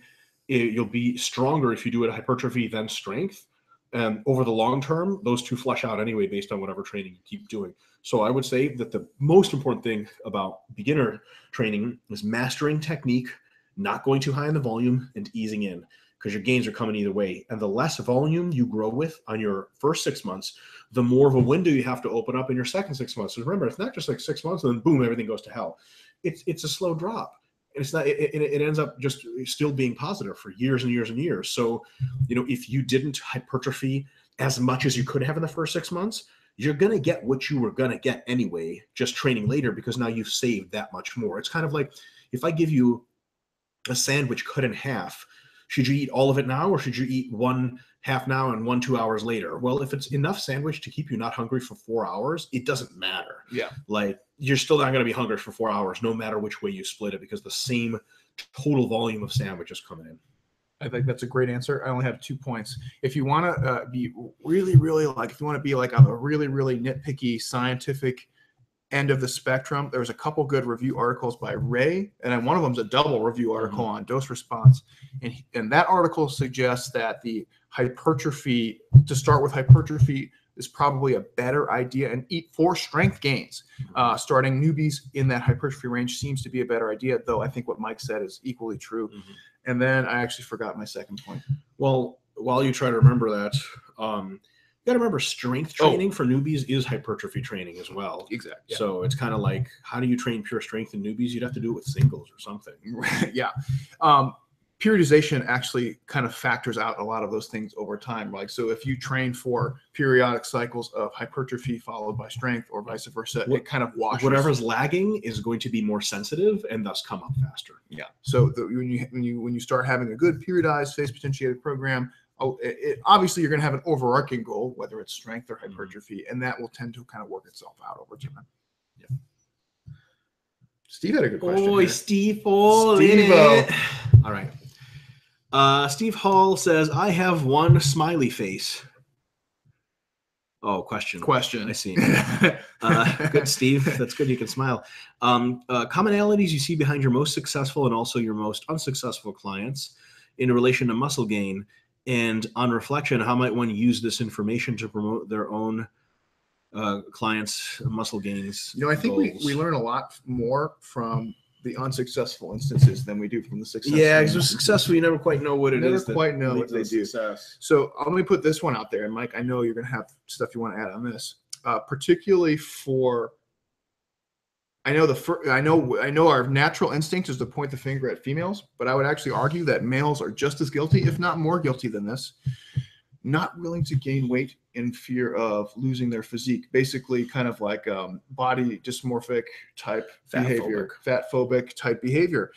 You'll be stronger if you do it hypertrophy then strength. Over the long term, those two flush out anyway based on whatever training you keep doing. So I would say that the most important thing about beginner training is mastering technique, not going too high in the volume, and easing in, because your gains are coming either way. And the less volume you grow with on your first 6 months, the more of a window you have to open up in your second 6 months. So remember, it's not just like 6 months and then boom, everything goes to hell. It's a slow drop. And it's not. It ends up just still being positive for years and years and years. So, if you didn't hypertrophy as much as you could have in the first 6 months, you're going to get what you were going to get anyway, just training later, because now you've saved that much more. It's kind of like if I give you a sandwich cut in half, should you eat all of it now, or should you eat 1 half now and 1 2 hours later? Well, if it's enough sandwich to keep you not hungry for 4 hours, it doesn't matter. Yeah. Like, you're still not going to be hungry for 4 hours, no matter which way you split it, because the same total volume of sandwich is coming in. I think that's a great answer. I only have 2 points. If you want to be really, really if you want to be like on a really, really nitpicky scientific end of the spectrum, there's a couple good review articles by Ray, and then one of them's a double review article on dose response. And that article suggests that to start with hypertrophy is probably a better idea, and eat for strength gains. Starting newbies in that hypertrophy range seems to be a better idea, though I think what Mike said is equally true. And then I actually forgot my second point. Well, while you try to remember that, you got to remember strength training for newbies is hypertrophy training as well. Exactly. Yeah. So it's kind of like, how do you train pure strength in newbies? You'd have to do it with singles or something. Yeah. Periodization actually kind of factors out a lot of those things over time. Like, so if you train for periodic cycles of hypertrophy followed by strength, or vice versa, it kind of washes. Whatever's lagging is going to be more sensitive and thus come up faster. Yeah. So when you start having a good periodized phase potentiated program, obviously you're going to have an overarching goal, whether it's strength or hypertrophy, and that will tend to kind of work itself out over time. Yeah. Steve had a good question. Boy, Steve Hall. Steve-o. All right. Steve Hall says, I have one smiley face. Oh, question. I see. Good, Steve. That's good. You can smile. Commonalities you see behind your most successful and also your most unsuccessful clients in relation to muscle gain And on reflection, how might one use this information to promote their own clients' muscle gains? I think goals? we learn a lot more from the unsuccessful instances than we do from the successful. Yeah, because with successful, you never quite know what it is. Never quite know what leads they to do. Success. So let me put this one out there, and Mike, I know you're going to have stuff you want to add on this, particularly for. I know our natural instinct is to point the finger at females, but I would actually argue that males are just as guilty, if not more guilty than this. Not willing to gain weight in fear of losing their physique, basically kind of like body dysmorphic type behavior, fat phobic type behavior.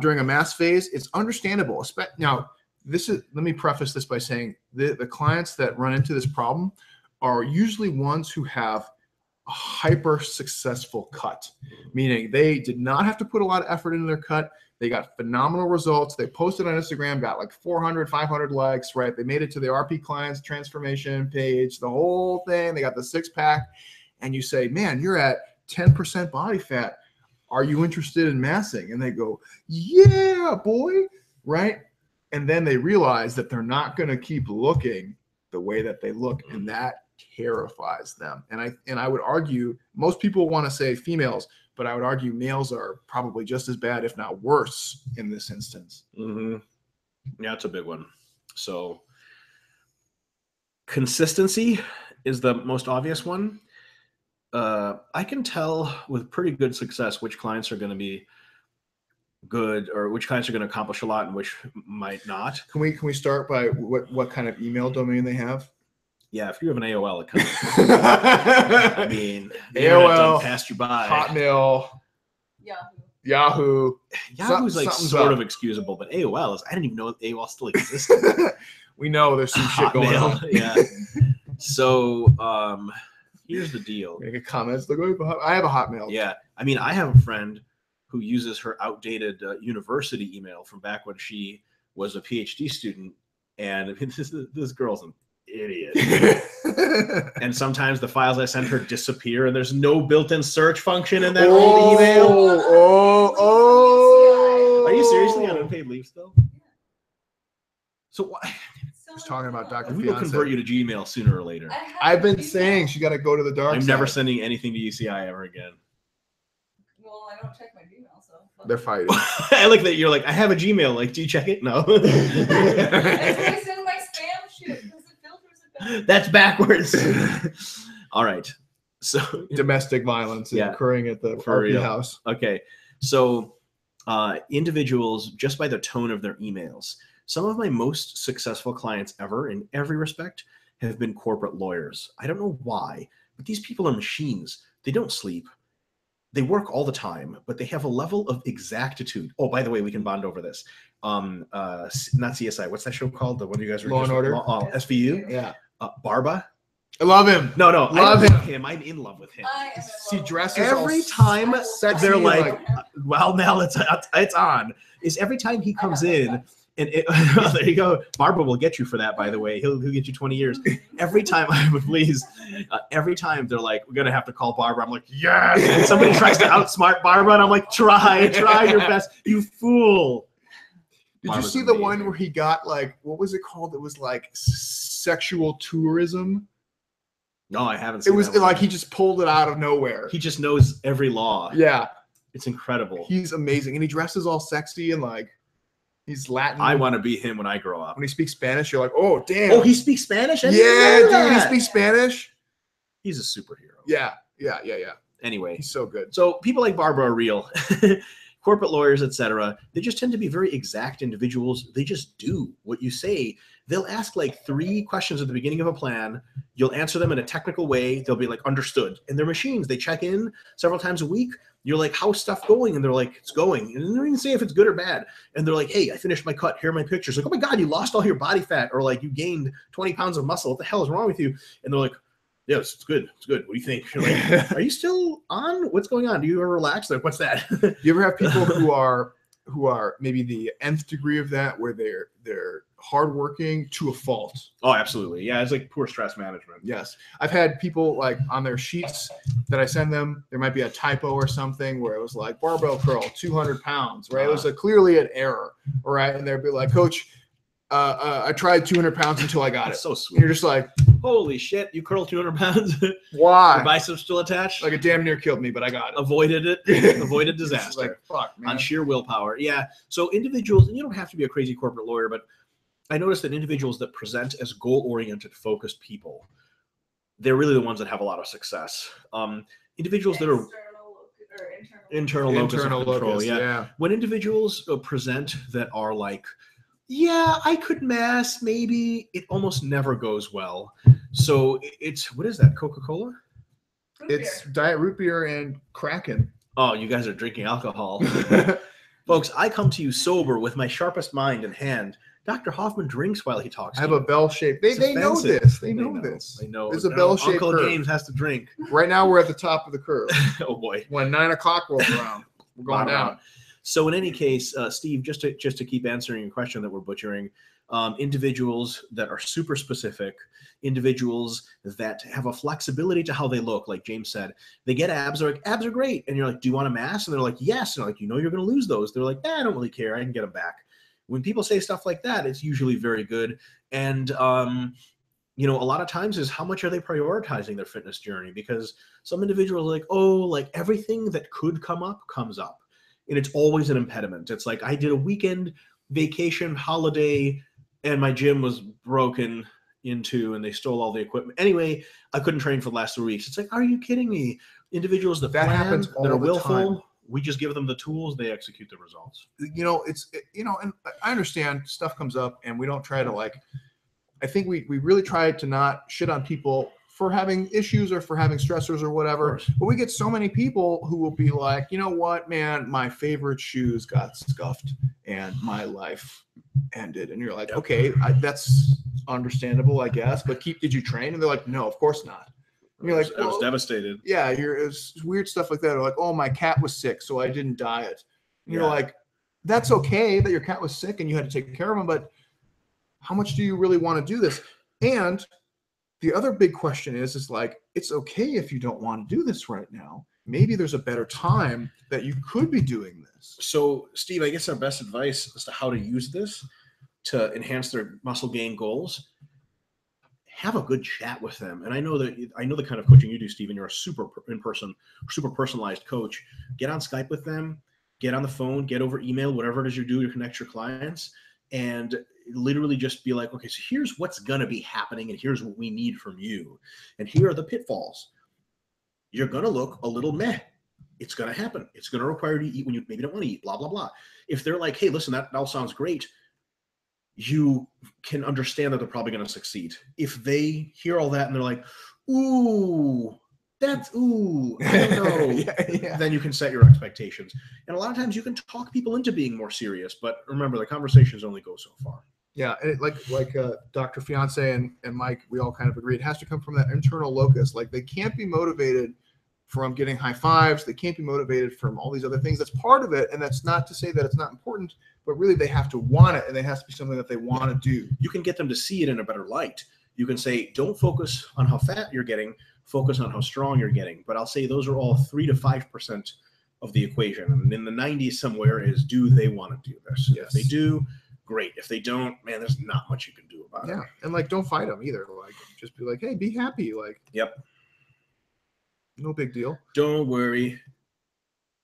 During a mass phase, it's understandable. Now, let me preface this by saying the clients that run into this problem are usually ones who have a hyper successful cut, meaning they did not have to put a lot of effort into their cut. They got phenomenal results. They posted on Instagram, got like 400, 500 likes, right? They made it to the RP Clients transformation page, the whole thing. They got the 6-pack. And you say, man, you're at 10% body fat. Are you interested in massing? And they go, yeah, boy, right? And then they realize that they're not going to keep looking the way that they look. And that terrifies them. And I would argue most people want to say females, but I would argue males are probably just as bad, if not worse, in this instance. Mm-hmm. Yeah, it's a big one. So consistency is the most obvious one. I can tell with pretty good success which clients are going to be good or which clients are going to accomplish a lot and which might not. Can we start by what kind of email domain they have? Yeah, if you have an AOL account, I mean, AOL passed you by. Hotmail, Yahoo. Yahoo's like sort of excusable, but AOL is. I didn't even know AOL still existed. We know there's some shit going on. Yeah. So here's the deal. Make a comment. I have a Hotmail. Yeah, I mean, I have a friend who uses her outdated university email from back when she was a PhD student, and this girl's an idiot. And sometimes the files I send her disappear, and there's no built-in search function in that old email. Are you seriously on unpaid leave still? So what? I was talking about Dr. We will convert you to Gmail sooner or later. I've been saying she got to go to the dark I'm side. never sending anything to UCI ever again. Well, I don't check my Gmail, so. They're fighting. I like that you're like, I have a Gmail. Like, do you check it? No. That's why I send my spam shit because it filters it back. That's backwards. All right. So Domestic violence is occurring at the RP house. Okay. So individuals, just by the tone of their emails, some of my most successful clients ever in every respect have been corporate lawyers. I don't know why, but these people are machines. They don't sleep. They work all the time, but they have a level of exactitude. Oh, by the way, we can bond over this. Not CSI. What's that show called? The one you guys were Law and Order. SVU. Yeah. Barba. I love him. No, Love him. I'm in love with him. She dresses Every time sexy they're and like, well, Mel, it's on. Is every time he comes in, and there you go. Barbara will get you for that, by the way. He'll get you 20 years. Every time every time they're like, we're gonna have to call Barbara. I'm like, yes. And somebody tries to outsmart Barbara, and I'm like, try your best, you fool. Did you see the one where he got like, what was it called? It was like sexual tourism. No, I haven't seen it. Was like he just pulled it out of nowhere. He just knows every law. Yeah. It's incredible. He's amazing. And he dresses all sexy and like he's Latin. I want to be him when I grow up. When he speaks Spanish, you're like, oh, damn. Oh, he speaks Spanish? Yeah, dude, he speaks Spanish. He's a superhero. Yeah. Anyway. He's so good. So people like Barbara are real. Corporate lawyers, etc. They just tend to be very exact individuals. They just do what you say. They'll ask like 3 questions at the beginning of a plan. You'll answer them in a technical way. They'll be like, understood. And they're machines. They check in several times a week. You're like, how's stuff going? And they're like, it's going. And they don't even say if it's good or bad. And they're like, hey, I finished my cut. Here are my pictures. Like, oh my God, you lost all your body fat. Or like, you gained 20 pounds of muscle. What the hell is wrong with you? And they're like, yes, it's good. It's good. What do you think? You're like, are you still on? What's going on? Do you ever relax? Like, what's that? Do you ever have people who are maybe the nth degree of that, where they're hardworking to a fault? Oh, absolutely. Yeah, it's like poor stress management. Yes. I've had people like on their sheets that I send them, there might be a typo or something where it was like barbell curl, 200 pounds, right? It was clearly an error, right? And they'd be like, Coach, I tried 200 pounds until I got it. That's so And sweet. you're just like, Holy shit! You curl 200 pounds. Your why? biceps still attached. Like it damn near killed me, but I got it. Avoided it. Avoided It's disaster. like, fuck, man. On sheer willpower. Yeah. So individuals, and you don't have to be a crazy corporate lawyer, but I noticed that individuals that present as goal-oriented, focused people, they're really the ones that have a lot of success. Individuals that are internal locus of control. locus, Yeah. When individuals present that are like, yeah, I could mass, maybe, it almost never goes well. So it's, what is that, Coca-Cola? It's Diet Root Beer and Kraken. Oh, you guys are drinking alcohol. Folks, I come to you sober with my sharpest mind in hand. Dr. Hoffman drinks while he talks. I have to a you. bell shape. They know offensive. this. They know this. They know. There's a Now bell shaped Uncle curve. James has to drink. Right now we're at the top of the curve. Oh boy. When 9 o'clock rolls around, we're going Bottom down. out. So in any case, Steve, just to keep answering your question that we're butchering, individuals that are super specific, individuals that have a flexibility to how they look, like James said, they get abs, they're like, abs are great. And you're like, do you want a mass? And they're like, yes. And they're like, you know, you're going to lose those. They're like, I don't really care. I can get them back. When people say stuff like that, it's usually very good. And, you know, a lot of times is how much are they prioritizing their fitness journey? Because some individuals are like, oh, like everything that could come up comes up. And it's always an impediment. It's like, I did a weekend vacation holiday and my gym was broken into and they stole all the equipment. Anyway, I couldn't train for the last 3 weeks. It's like, are you kidding me? Individuals that plan, happens all that are the willful, time. we just give them the tools, they execute the results. You know, and I understand stuff comes up and we don't try to like, I think we really try to not shit on people for having issues or for having stressors or whatever. But we get so many people who will be like, you know what, man, my favorite shoes got scuffed and my life ended. And you're like, okay, that's understandable, I guess. But did you train? And they're like, no, of course not. And you're like, I was devastated. yeah, it's weird stuff like that. Or like, oh, my cat was sick, so I didn't diet. And you're Yeah. like, that's okay that your cat was sick and you had to take care of him, but how much do you really want to do this? And the other big question is like, it's okay if you don't want to do this right now. Maybe there's a better time that you could be doing this. So, Steve, I guess our best advice as to how to use this to enhance their muscle gain goals, have a good chat with them. And I know the kind of coaching you do, Steve, and you're a super in-person, super personalized coach. Get on Skype with them, get on the phone, get over email, whatever it is you do to connect your clients, and literally just be like, okay, so here's what's going to be happening and here's what we need from you. And here are the pitfalls. You're going to look a little meh. It's going to happen. It's going to require you to eat when you maybe don't want to eat, blah, blah, blah. If they're like, hey, listen, that all sounds great, you can understand that they're probably going to succeed. If they hear all that and they're like, ooh, I don't know. Yeah. Then you can set your expectations. And a lot of times you can talk people into being more serious, but remember, the conversations only go so far. Yeah, and like Dr. Fiance and Mike, we all kind of agree, it has to come from that internal locus. Like they can't be motivated from getting high fives. They can't be motivated from all these other things. That's part of it, and that's not to say that it's not important, but really they have to want it, and it has to be something that they want to do. You can get them to see it in a better light. You can say, don't focus on how fat you're getting, focus on how strong you're getting. But I'll say those are all 3 to 5% of the equation. And in the 90s somewhere is, do they want to do this? Yes. If they do, great. If they don't, man, there's not much you can do about it. Yeah, and like don't fight them either. Like just be like, hey, be happy. Like, Yep. no big deal. Don't worry.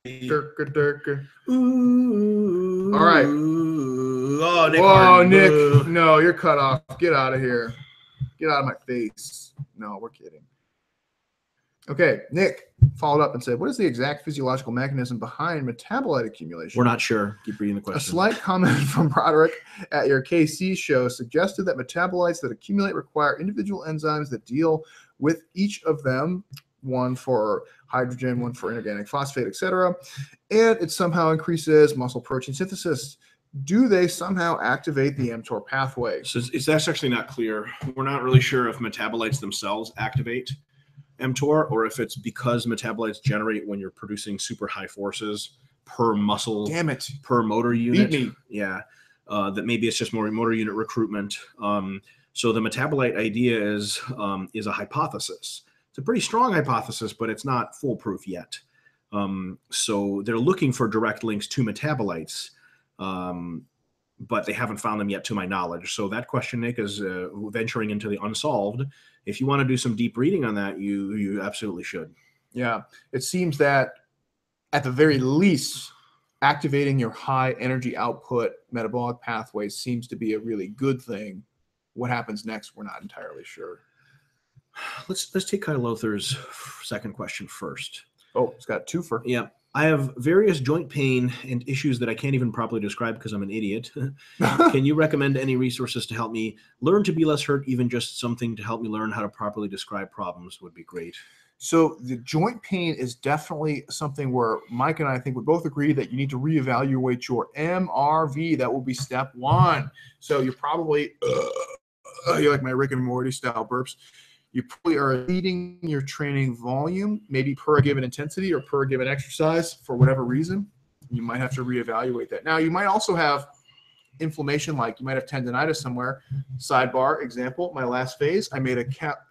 Durka. Ooh. All right. Oh, Nick. Whoa, Harden, Nick. boo. No, you're cut off. Get out of here. Get out of my face. No, we're kidding. Okay, Nick followed up and said, what is the exact physiological mechanism behind metabolite accumulation? We're not sure. Keep reading the A question. slight comment from Roderick at your KC show suggested that metabolites that accumulate require individual enzymes that deal with each of them, one for hydrogen, one for inorganic phosphate, etc. And it somehow increases muscle protein synthesis. Do they somehow activate the mTOR pathway? So that's actually not clear. We're not really sure if metabolites themselves activate mTOR or if it's because metabolites generate when you're producing super high forces per muscle, Damn it. per motor unit. Beat me. Yeah. That maybe it's just more motor unit recruitment. So the metabolite idea is a hypothesis. It's a pretty strong hypothesis, but it's not foolproof yet. So they're looking for direct links to metabolites. but they haven't found them yet to my knowledge. So that question, Nick, is venturing into the unsolved. If you want to do some deep reading on that, you absolutely should. Yeah. It seems that at the very least, activating your high energy output metabolic pathways seems to be a really good thing. What happens next, we're not entirely sure. Let's take Kyle Lothar's second question first. Oh, it's got two for. Yeah. I have various joint pain and issues that I can't even properly describe because I'm an idiot. Can you recommend any resources to help me learn to be less hurt? Even just something to help me learn how to properly describe problems would be great. So the joint pain is definitely something where Mike and I think would both agree that you need to reevaluate your MRV. That will be step one. So you're probably, you're like my Rick and Morty style burps. You probably are leading your training volume, maybe per a given intensity or per a given exercise for whatever reason. You might have to reevaluate that. Now, you might also have inflammation, like you might have tendonitis somewhere. Sidebar example: my last phase, I made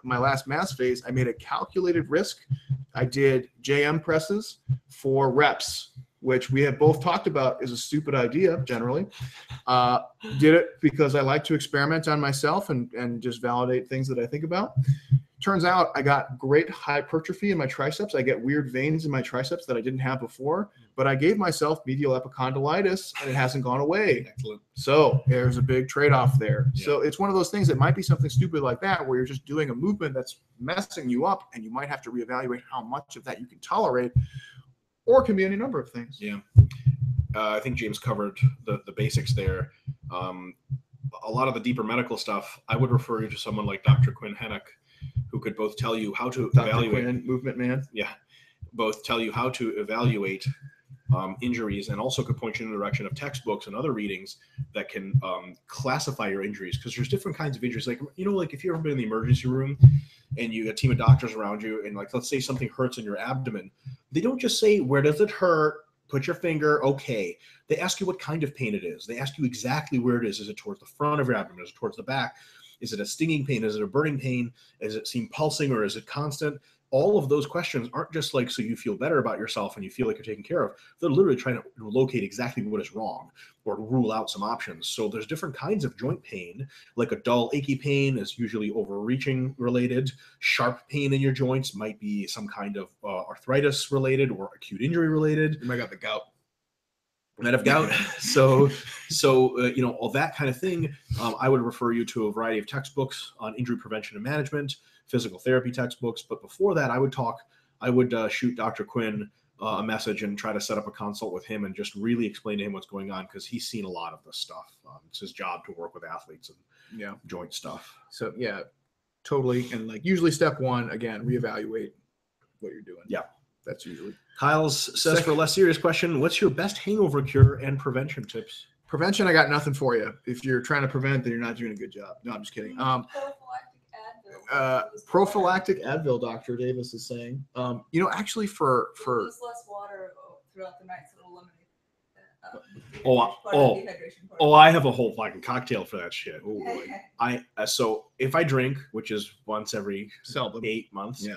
my last mass phase, I made a calculated risk. I did JM presses for reps, which we have both talked about is a stupid idea generally. Did it because I like to experiment on myself and just validate things that I think about. Turns out I got great hypertrophy in my triceps. I get weird veins in my triceps that I didn't have before, but I gave myself medial epicondylitis and it hasn't gone away. Excellent. So there's a big trade-off there. Yeah. So it's one of those things that might be something stupid like that, where you're just doing a movement that's messing you up and you might have to reevaluate how much of that you can tolerate, or it can be any number of things. Yeah. I think James covered the basics there. A lot of the deeper medical stuff, I would refer you to someone like Dr. Quinn Hennick, who could both tell you how to evaluate. Quinn, movement man. Yeah. Both tell you how to evaluate injuries, and also could point you in the direction of textbooks and other readings that can classify your injuries, because there's different kinds of injuries. Like, you know, like if you've ever been in the emergency room and you got a team of doctors around you, and like, let's say something hurts in your abdomen, they don't just say, where does it hurt? Put your finger. Okay. They ask you what kind of pain it is. They ask you exactly where it is. Is it towards the front of your abdomen? Is it towards the back? Is it a stinging pain? Is it a burning pain? Does it seem pulsing, or is it constant? All of those questions aren't just like so you feel better about yourself and you feel like you're taken care of. They're literally trying to locate exactly what is wrong or rule out some options. So there's different kinds of joint pain. Like a dull, achy pain is usually overreaching related. Sharp pain in your joints might be some kind of arthritis related or acute injury related. You might got the gout. Might have gout. So you know, all that kind of thing. I would refer you to a variety of textbooks on injury prevention and management, physical therapy textbooks. But before that, I would shoot Dr. Quinn a message and try to set up a consult with him and just really explain to him what's going on, because he's seen a lot of this stuff. It's his job to work with athletes and joint stuff. So yeah, totally. And like usually step one, again, reevaluate what you're doing. Yeah. That's usually. Kyle's says, for a less serious question, what's your best hangover cure and prevention tips? Prevention, I got nothing for you. If you're trying to prevent, then you're not doing a good job. No, I'm just kidding. Prophylactic Advil, Dr. Davis is saying. You know, actually for Use less water throughout the night, so it'll eliminate. I have a whole fucking cocktail for that shit. Oh boy. So if I drink, which is once every 8 months,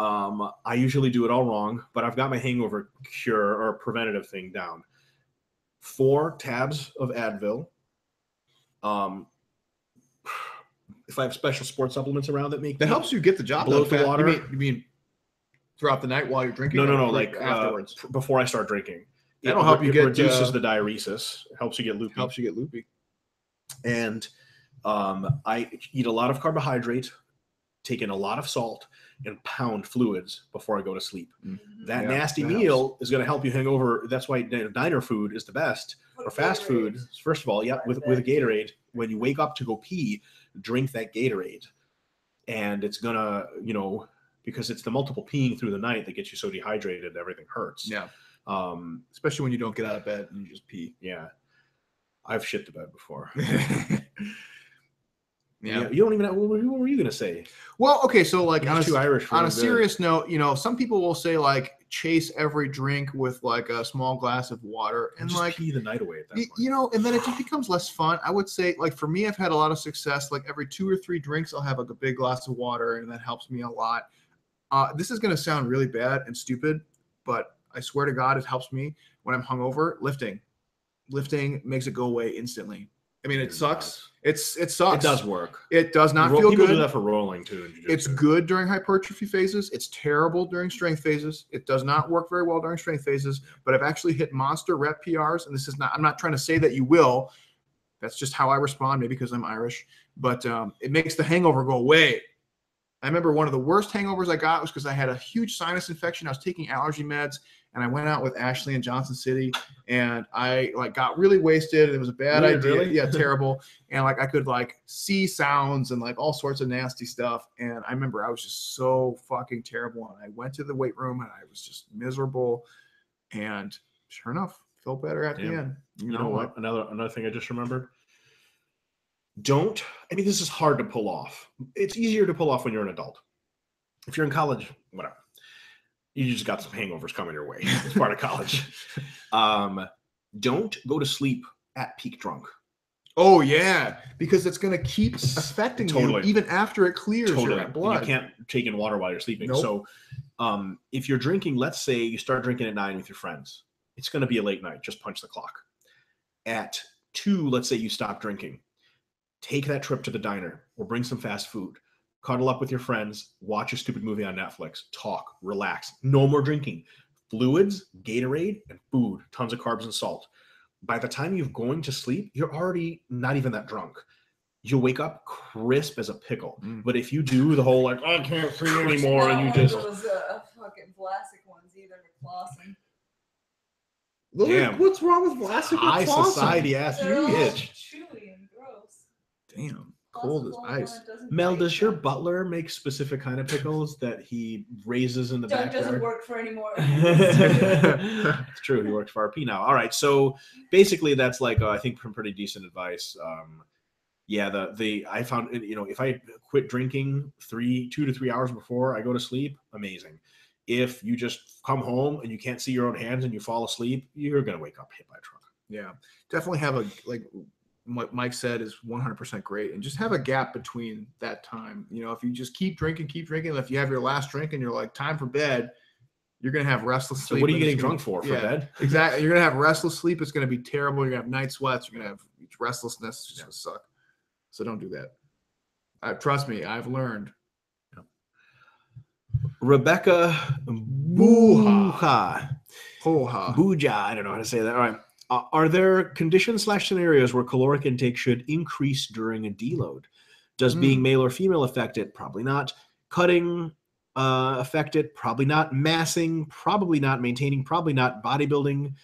I usually do it all wrong, but I've got my hangover cure or preventative thing down. 4 tabs of Advil. If I have special sports supplements around that helps you get the job bloat done. the water. You mean throughout the night while you're drinking? No, like afterwards. Before I start drinking. That'll help you get reduces the diuresis. Helps you get loopy. And I eat a lot of carbohydrate, take in a lot of salt, and pound fluids before I go to sleep. Mm-hmm. That nasty meal is going to help you hang over. That's why diner food is the best. Or fast food, first of all, with a Gatorade. When you wake up to go pee, drink that Gatorade. And it's going to, you know, because it's the multiple peeing through the night that gets you so dehydrated, everything hurts. Yeah. Especially when you don't get out of bed and you just pee. Yeah. I've shit the bed before. Yeah. You don't even know. What were you going to say? Well, okay. So like on a serious note, you know, some people will say like chase every drink with like a small glass of water and just like pee the night away at that point. You know, and then it just becomes less fun. I would say like for me, I've had a lot of success. Like every 2 or 3 drinks, I'll have like a big glass of water, and that helps me a lot. This is going to sound really bad and stupid, but I swear to God, it helps me when I'm hungover. Lifting. lifting makes it go away instantly. I mean, it It sucks. It sucks. It does work. It does not feel People good. do that for rolling too. in jiu-jitsu. It's good during hypertrophy phases. It's terrible during strength phases. It does not work very well during strength phases, but I've actually hit monster rep PRs. And this is not, I'm not trying to say that you will. That's just how I respond, maybe because I'm Irish, but it makes the hangover go away. I remember one of the worst hangovers I got was because I had a huge sinus infection. I was taking allergy meds, and I went out with Ashley in Johnson City, and I like got really wasted. It was a bad Weird, idea. really? Yeah, terrible. And like I could like see sounds and like all sorts of nasty stuff. And I remember I was just so fucking terrible. And I went to the weight room and I was just miserable. And sure enough, felt better at the Damn. end. You know what? Another thing I just remembered. I mean, this is hard to pull off. It's easier to pull off when you're an adult. If you're in college, whatever. You just got some hangovers coming your way. It's part of college. Don't go to sleep at peak drunk. Oh yeah, because it's going to keep affecting Totally. you even after it clears Totally. your And blood. you can't take in water while you're sleeping. Nope. So if you're drinking, let's say you start drinking at 9 with your friends, it's going to be a late night. Just punch the clock. At 2, let's say you stop drinking. Take that trip to the diner or bring some fast food. Cuddle up with your friends. Watch a stupid movie on Netflix. Talk. Relax. No more drinking. Fluids, Gatorade, and food. Tons of carbs and salt. By the time you're going to sleep, you're already not even that drunk. You'll wake up crisp as a pickle. Mm. But if you do the whole like, I can't see anymore, and you Not just one of those fucking Vlasic ones either, McFlossin. Look, Damn. what's wrong with Vlasic? high It's awesome. society ass They're all bitch. chewy and gross. Damn, cold as Plus, the ice. one doesn't Mel, bite does your them. butler make specific kind of pickles that he raises in the Doug doesn't backyard? work for anymore. It's true. He works for RP now. All right. So basically, that's like I think some pretty decent advice. Yeah, I found if I quit drinking 2 to 3 hours before I go to sleep, amazing. If you just come home and you can't see your own hands and you fall asleep, you're gonna wake up hit by a truck. Yeah, definitely have like what Mike said is 100% great, and just have a gap between that time. If you just keep drinking, if you have your last drink and you're like time for bed, you're gonna have restless So sleep. what are you and it's getting gonna- drunk for yeah, bed? Exactly. You're gonna have restless sleep. It's gonna be terrible. You're gonna have night sweats. You're gonna have restlessness. It's just gonna suck. So don't do that. Trust me, I've learned. Rebecca Booha. Ho-ha. Booja, I don't know how to say that. All right. Are there conditions/scenarios where caloric intake should increase during a deload? Does being male or female affect it? Probably not. Cutting affect it? Probably not. Massing? Probably not. Maintaining? Probably not. Bodybuilding?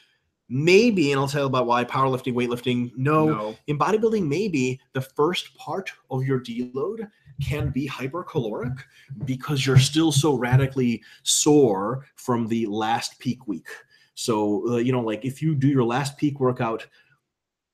Maybe. And I'll tell you about why. Powerlifting, weightlifting? No. In bodybuilding, maybe the first part of your deload can be hypercaloric because you're still so radically sore from the last peak week. So, like if you do your last peak workout,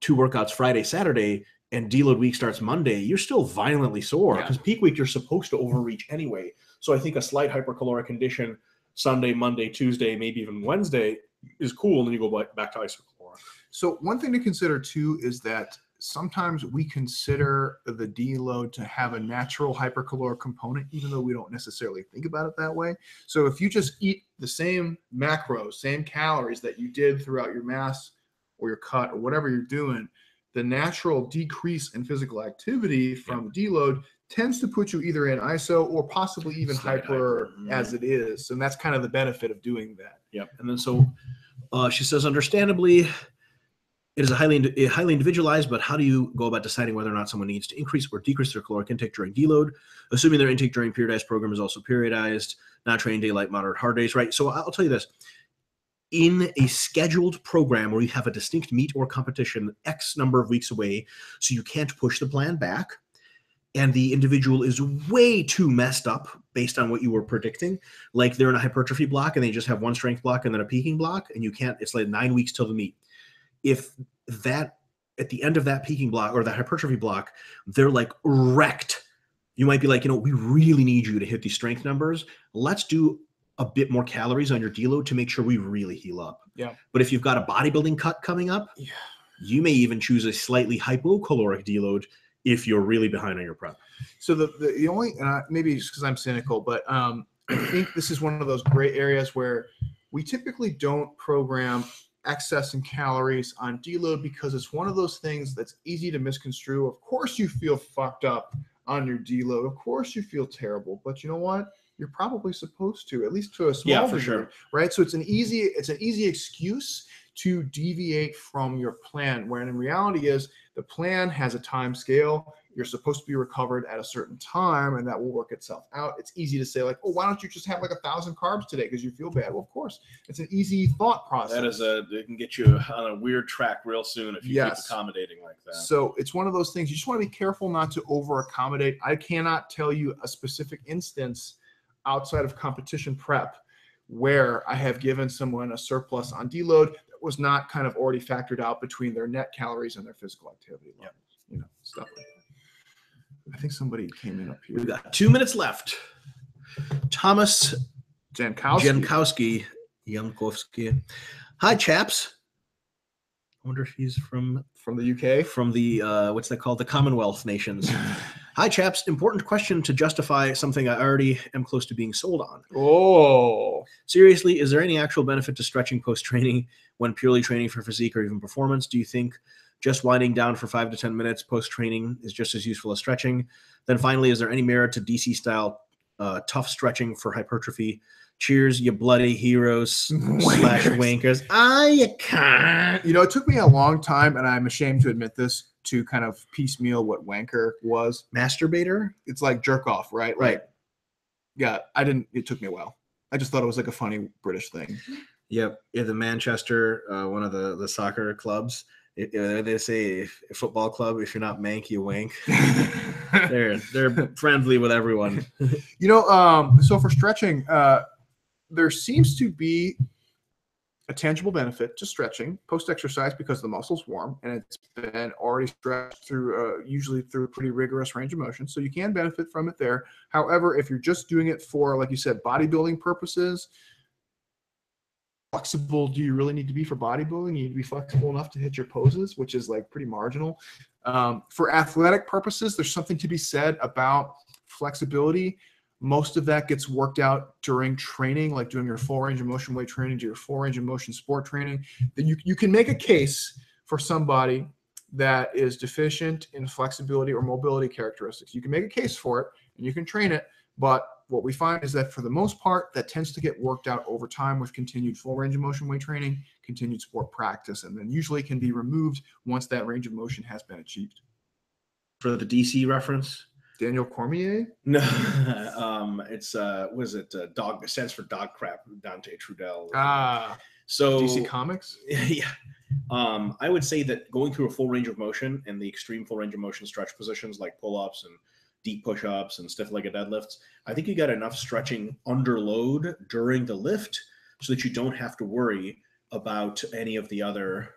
2 workouts Friday, Saturday, and deload week starts Monday, you're still violently sore because peak week you're supposed to overreach anyway. So I think a slight hypercaloric condition Sunday, Monday, Tuesday, maybe even Wednesday is cool. And then you go back to isocaloric. So one thing to consider too is that sometimes we consider the deload to have a natural hypercaloric component, even though we don't necessarily think about it that way. So if you just eat the same macros, same calories that you did throughout your mass or your cut or whatever you're doing, the natural decrease in physical activity from deload tends to put you either in iso or possibly even Slight hyper hyper. as it is. And that's kind of the benefit of doing that. Yep. And then so she says, understandably, it is highly individualized, but how do you go about deciding whether or not someone needs to increase or decrease their caloric intake during deload, assuming their intake during periodized program is also periodized, not training daylight, moderate hard days, right? So I'll tell you this. In a scheduled program where you have a distinct meet or competition X number of weeks away, so you can't push the plan back, and the individual is way too messed up based on what you were predicting, like they're in a hypertrophy block and they just have one strength block and then a peaking block, and you can't, it's like 9 weeks till the meet. If that at the end of that peaking block or the hypertrophy block, they're like wrecked, you might be like, we really need you to hit these strength numbers. Let's do a bit more calories on your deload to make sure we really heal up. Yeah. But if you've got a bodybuilding cut coming up, you may even choose a slightly hypocaloric deload if you're really behind on your prep. So the only, maybe it's because I'm cynical, but I think this is one of those gray areas where we typically don't program excess in calories on deload because it's one of those things that's easy to misconstrue. Of course you feel fucked up on your deload. Of course you feel terrible, but you know what? You're probably supposed to, at least to a small for degree, sure. right? So it's an easy excuse to deviate from your plan, when in reality is the plan has a time scale. You're supposed to be recovered at a certain time, and that will work itself out. It's easy to say, like, oh, why don't you just have like 1,000 carbs today because you feel bad? Well, of course, it's an easy thought process. It can get you on a weird track real soon if you keep accommodating like that. So it's one of those things. You just want to be careful not to over accommodate. I cannot tell you a specific instance outside of competition prep where I have given someone a surplus on deload that was not kind of already factored out between their net calories and their physical activity levels. You know, stuff like that. I think somebody came in up here. We've got 2 minutes left. Thomas Jankowski. Jankowski. Hi, chaps. I wonder if he's from the UK. From the what's that called? The Commonwealth nations. Hi, chaps. Important question to justify something I already am close to being sold on. Oh. Seriously, is there any actual benefit to stretching post-training when purely training for physique or even performance? Do you think just winding down for 5 to 10 minutes post-training is just as useful as stretching? Then finally, is there any merit to DC-style tough stretching for hypertrophy? Cheers, you bloody heroes / wankers. You can't. You know, it took me a long time, and I'm ashamed to admit this, to kind of piecemeal what wanker was. Masturbator? It's like jerk off, right? Right. Like, yeah, it took me a while. I just thought it was like a funny British thing. Yep. Yeah, the Manchester, one of the soccer clubs, they say a football club, if you're not mank, you wank. they're friendly with everyone. You know, so for stretching, there seems to be a tangible benefit to stretching post-exercise because the muscle's warm and it's been already stretched through, usually through a pretty rigorous range of motion. So you can benefit from it there. However, if you're just doing it for, like you said, bodybuilding purposes, flexible do you really need to be for bodybuilding? You need to be flexible enough to hit your poses, which is like pretty marginal. For athletic purposes, there's something to be said about flexibility. Most of that gets worked out during training, like doing your full range of motion weight training, do your full range of motion sport training. Then you can make a case for somebody that is deficient in flexibility or mobility characteristics. You can make a case for it and you can train it, but what we find is that for the most part, that tends to get worked out over time with continued full range of motion weight training, continued sport practice, and then usually can be removed once that range of motion has been achieved. For the DC reference? Daniel Cormier? No, it's was it dog? It stands for dog crap. Dante Trudel. So DC Comics. Yeah, I would say that going through a full range of motion and the extreme full range of motion stretch positions like pull-ups and deep push-ups and stiff-legged deadlifts, I think you got enough stretching under load during the lift so that you don't have to worry about any of the other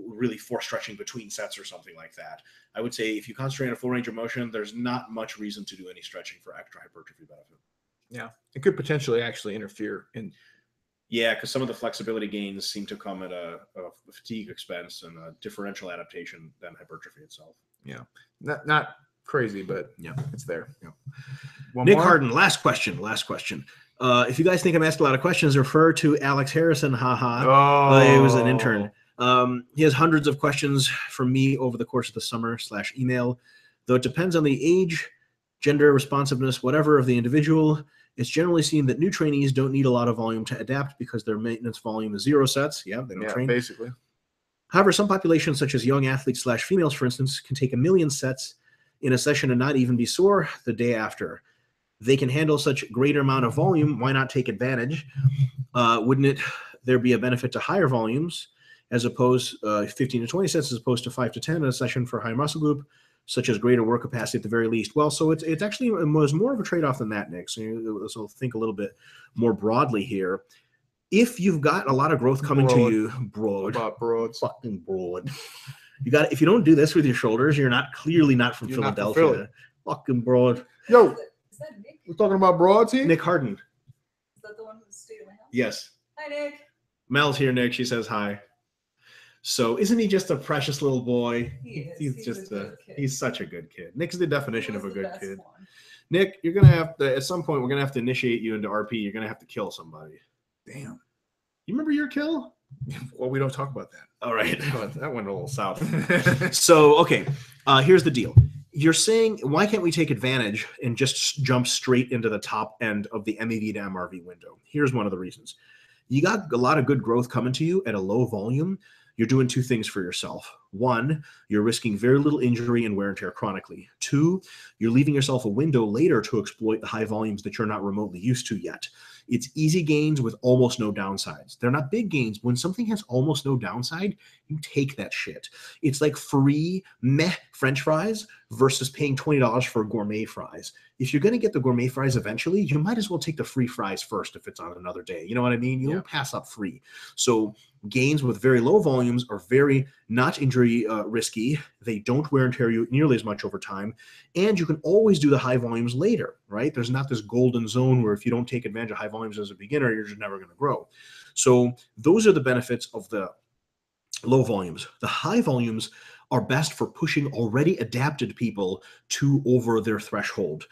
really force stretching between sets or something like that. I would say if you concentrate on a full range of motion, there's not much reason to do any stretching for extra hypertrophy benefit. Yeah, it could potentially actually interfere in. Yeah, because some of the flexibility gains seem to come at a fatigue expense and a differential adaptation than hypertrophy itself. Yeah, not crazy, but yeah, it's there. Yeah. One Nick more? Harden, last question. If you guys think I'm asked a lot of questions, refer to Alex Harrison. He was an intern. He has hundreds of questions from me over the course of the summer / email. Though it depends on the age, gender, responsiveness, whatever of the individual, it's generally seen that new trainees don't need a lot of volume to adapt because their maintenance volume is 0 sets. Yeah, they don't train. Basically. However, some populations, such as young athletes / females, for instance, can take 1 million sets in a session and not even be sore the day after. They can handle such greater amount of volume. Why not take advantage? Wouldn't there be a benefit to higher volumes as opposed 15 to 20 sets as opposed to 5 to 10 in a session for high muscle group, such as greater work capacity at the very least? Well, so it's actually it was more of a trade-off than that, Nick. So think a little bit more broadly here. If you've got a lot of growth coming to you, fucking broad. If you don't do this with your shoulders, you're clearly not from Philadelphia. Fucking broad. Yo, Is that Nick? we're talking about broads here? Nick Harden. Is that the one who stayed at my house? Yes. Hi, Nick. Mel's here, Nick. She says hi. So isn't he just a precious little boy? He is. He's just a good kid. he's such a good kid. Nick's the definition He of a was the good best kid. one. Nick, you're gonna have to at some point we're gonna have to initiate you into RP. You're gonna have to kill somebody. Damn. You remember your kill? Well, we don't talk about that. All right, that went a little south. So, okay, here's the deal. You're saying, why can't we take advantage and just jump straight into the top end of the MEV to MRV window? Here's one of the reasons. You got a lot of good growth coming to you at a low volume. You're doing two things for yourself. One, you're risking very little injury and wear and tear chronically. Two, you're leaving yourself a window later to exploit the high volumes that you're not remotely used to yet. It's easy gains with almost no downsides. They're not big gains. When something has almost no downside, you take that shit. It's like free meh French fries versus paying $20 for gourmet fries. If you're going to get the gourmet fries eventually, you might as well take the free fries first if it's on another day. You know what I mean? You don't pass up free. So gains with very low volumes are very not injury risky. They don't wear and tear you nearly as much over time. And you can always do the high volumes later, right? There's not this golden zone where if you don't take advantage of high volumes as a beginner, you're just never going to grow. So those are the benefits of the low volumes. The high volumes are best for pushing already adapted people to over their threshold.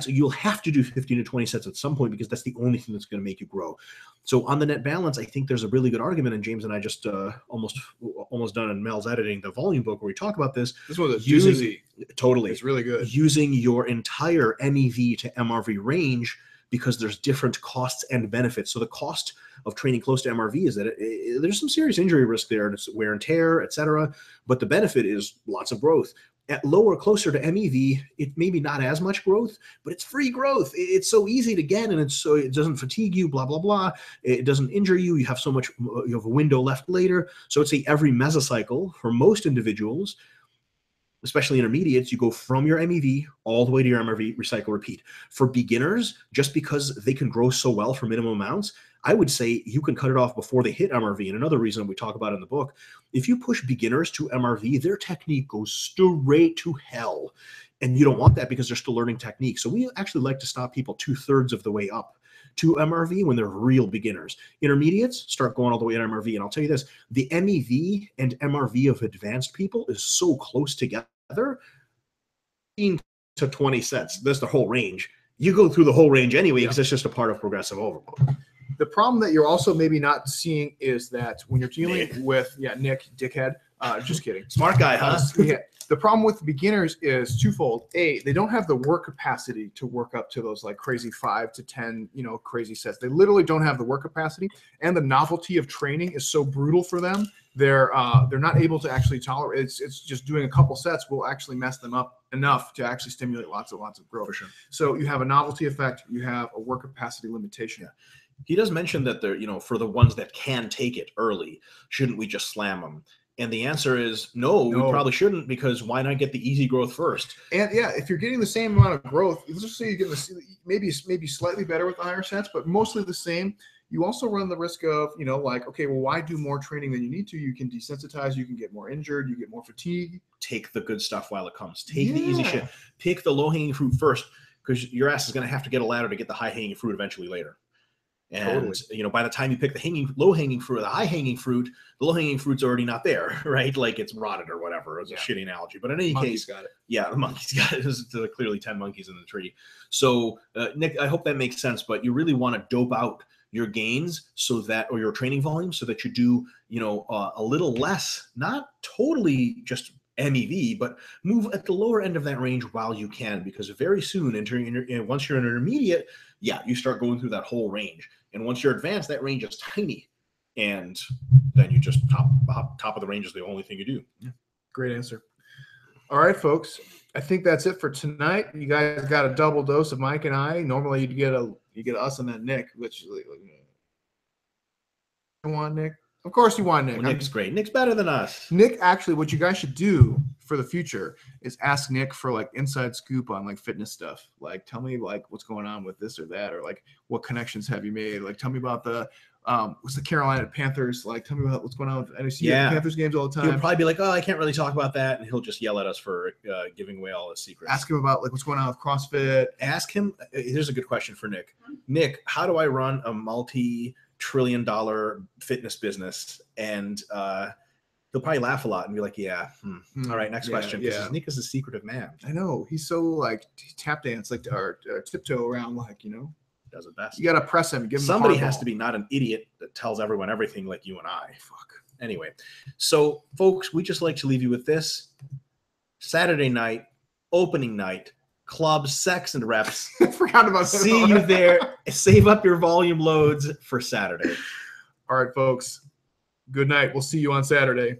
You'll have to do 15 to 20 sets at some point because that's the only thing that's going to make you grow. So on the net balance, I think there's a really good argument, and James and I just almost done in Mel's editing the volume book where we talk about this. This was a using, doozy. Totally. It's really good. Using your entire MEV to MRV range, because there's different costs and benefits. So the cost of training close to MRV is that there's some serious injury risk there, and it's wear and tear, et cetera. But the benefit is lots of growth. At lower, closer to MEV, it maybe not as much growth, but it's free growth. It's so easy to get, and it doesn't fatigue you, blah, blah, blah. It doesn't injure you. You have you have a window left later. So I'd say every mesocycle for most individuals, especially intermediates, you go from your MEV all the way to your MRV, recycle, repeat. For beginners, just because they can grow so well for minimum amounts, I would say you can cut it off before they hit MRV. And another reason we talk about in the book, if you push beginners to MRV, their technique goes straight to hell. And you don't want that because they're still learning technique. So we actually like to stop people 2/3 of the way up to MRV when they're real beginners. Intermediates start going all the way to MRV. And I'll tell you this, the MEV and MRV of advanced people is so close together, 15 to 20 sets. That's the whole range. You go through the whole range anyway because it's just a part of progressive overload. The problem that you're also maybe not seeing is that when you're dealing with, Nick, dickhead, just kidding. Smart guy, huh? Yeah. The problem with beginners is twofold. A, they don't have the work capacity to work up to those like crazy 5 to 10, crazy sets. They literally don't have the work capacity, and the novelty of training is so brutal for them. They're not able to actually tolerate. It's just doing a couple sets will actually mess them up enough to actually stimulate lots of growth. For sure. So you have a novelty effect. You have a work capacity limitation. Yeah. He does mention that they're, for the ones that can take it early, shouldn't we just slam them? And the answer is no, we probably shouldn't, because why not get the easy growth first? And yeah, if you're getting the same amount of growth, let's just say you're getting maybe slightly better with the higher sets, but mostly the same. You also run the risk of, okay, well, why do more training than you need to? You can desensitize, you can get more injured, you get more fatigue. Take the good stuff while it comes. Take the easy shit. Pick the low-hanging fruit first, because your ass is going to have to get a ladder to get the high-hanging fruit eventually later. And, by the time you pick the low-hanging fruit or the high-hanging fruit, the low-hanging fruit's already not there, right? Like it's rotted or whatever. It was a shitty analogy. But in any case, got it. Yeah, the monkey's got it. There's clearly 10 monkeys in the tree. So, Nick, I hope that makes sense. But you really want to dope out your gains or your training volume so that you do, a little less, not totally just MEV, but move at the lower end of that range while you can, because very soon, once you're an intermediate, you start going through that whole range. And once you're advanced, that range is tiny. And then you just top of the range is the only thing you do. Yeah. Great answer. All right, folks. I think that's it for tonight. You guys got a double dose of Mike and I. Normally you get us and then Nick, which you want Nick. Of course you want Nick. Well, Nick's great. Nick's better than us. Nick, actually, what you guys should do for the future is ask Nick for like inside scoop on like fitness stuff. Like, tell me like what's going on with this or that, or like what connections have you made? Like, tell me about the what's the Carolina Panthers? Like, tell me about what's going on with NBC Panthers games all the time. He'll probably be like, oh, I can't really talk about that, and he'll just yell at us for giving away all his secrets. Ask him about like what's going on with CrossFit. Ask him. Here's a good question for Nick. Nick, how do I run a multi-trillion-dollar fitness business? And he'll probably laugh a lot and be like, all right, next question. Because Nick is a secretive man. I know. He's so like tap dance, like or tiptoe around, like, does it best. You got to press him. Give him Somebody the hard has ball. to be not an idiot that tells everyone everything like you and I. Fuck. Anyway, so folks, we just like to leave you with this. Saturday night, opening night, club, sex, and reps. I forgot about that. See you there. Save up your volume loads for Saturday. All right, folks. Good night. We'll see you on Saturday.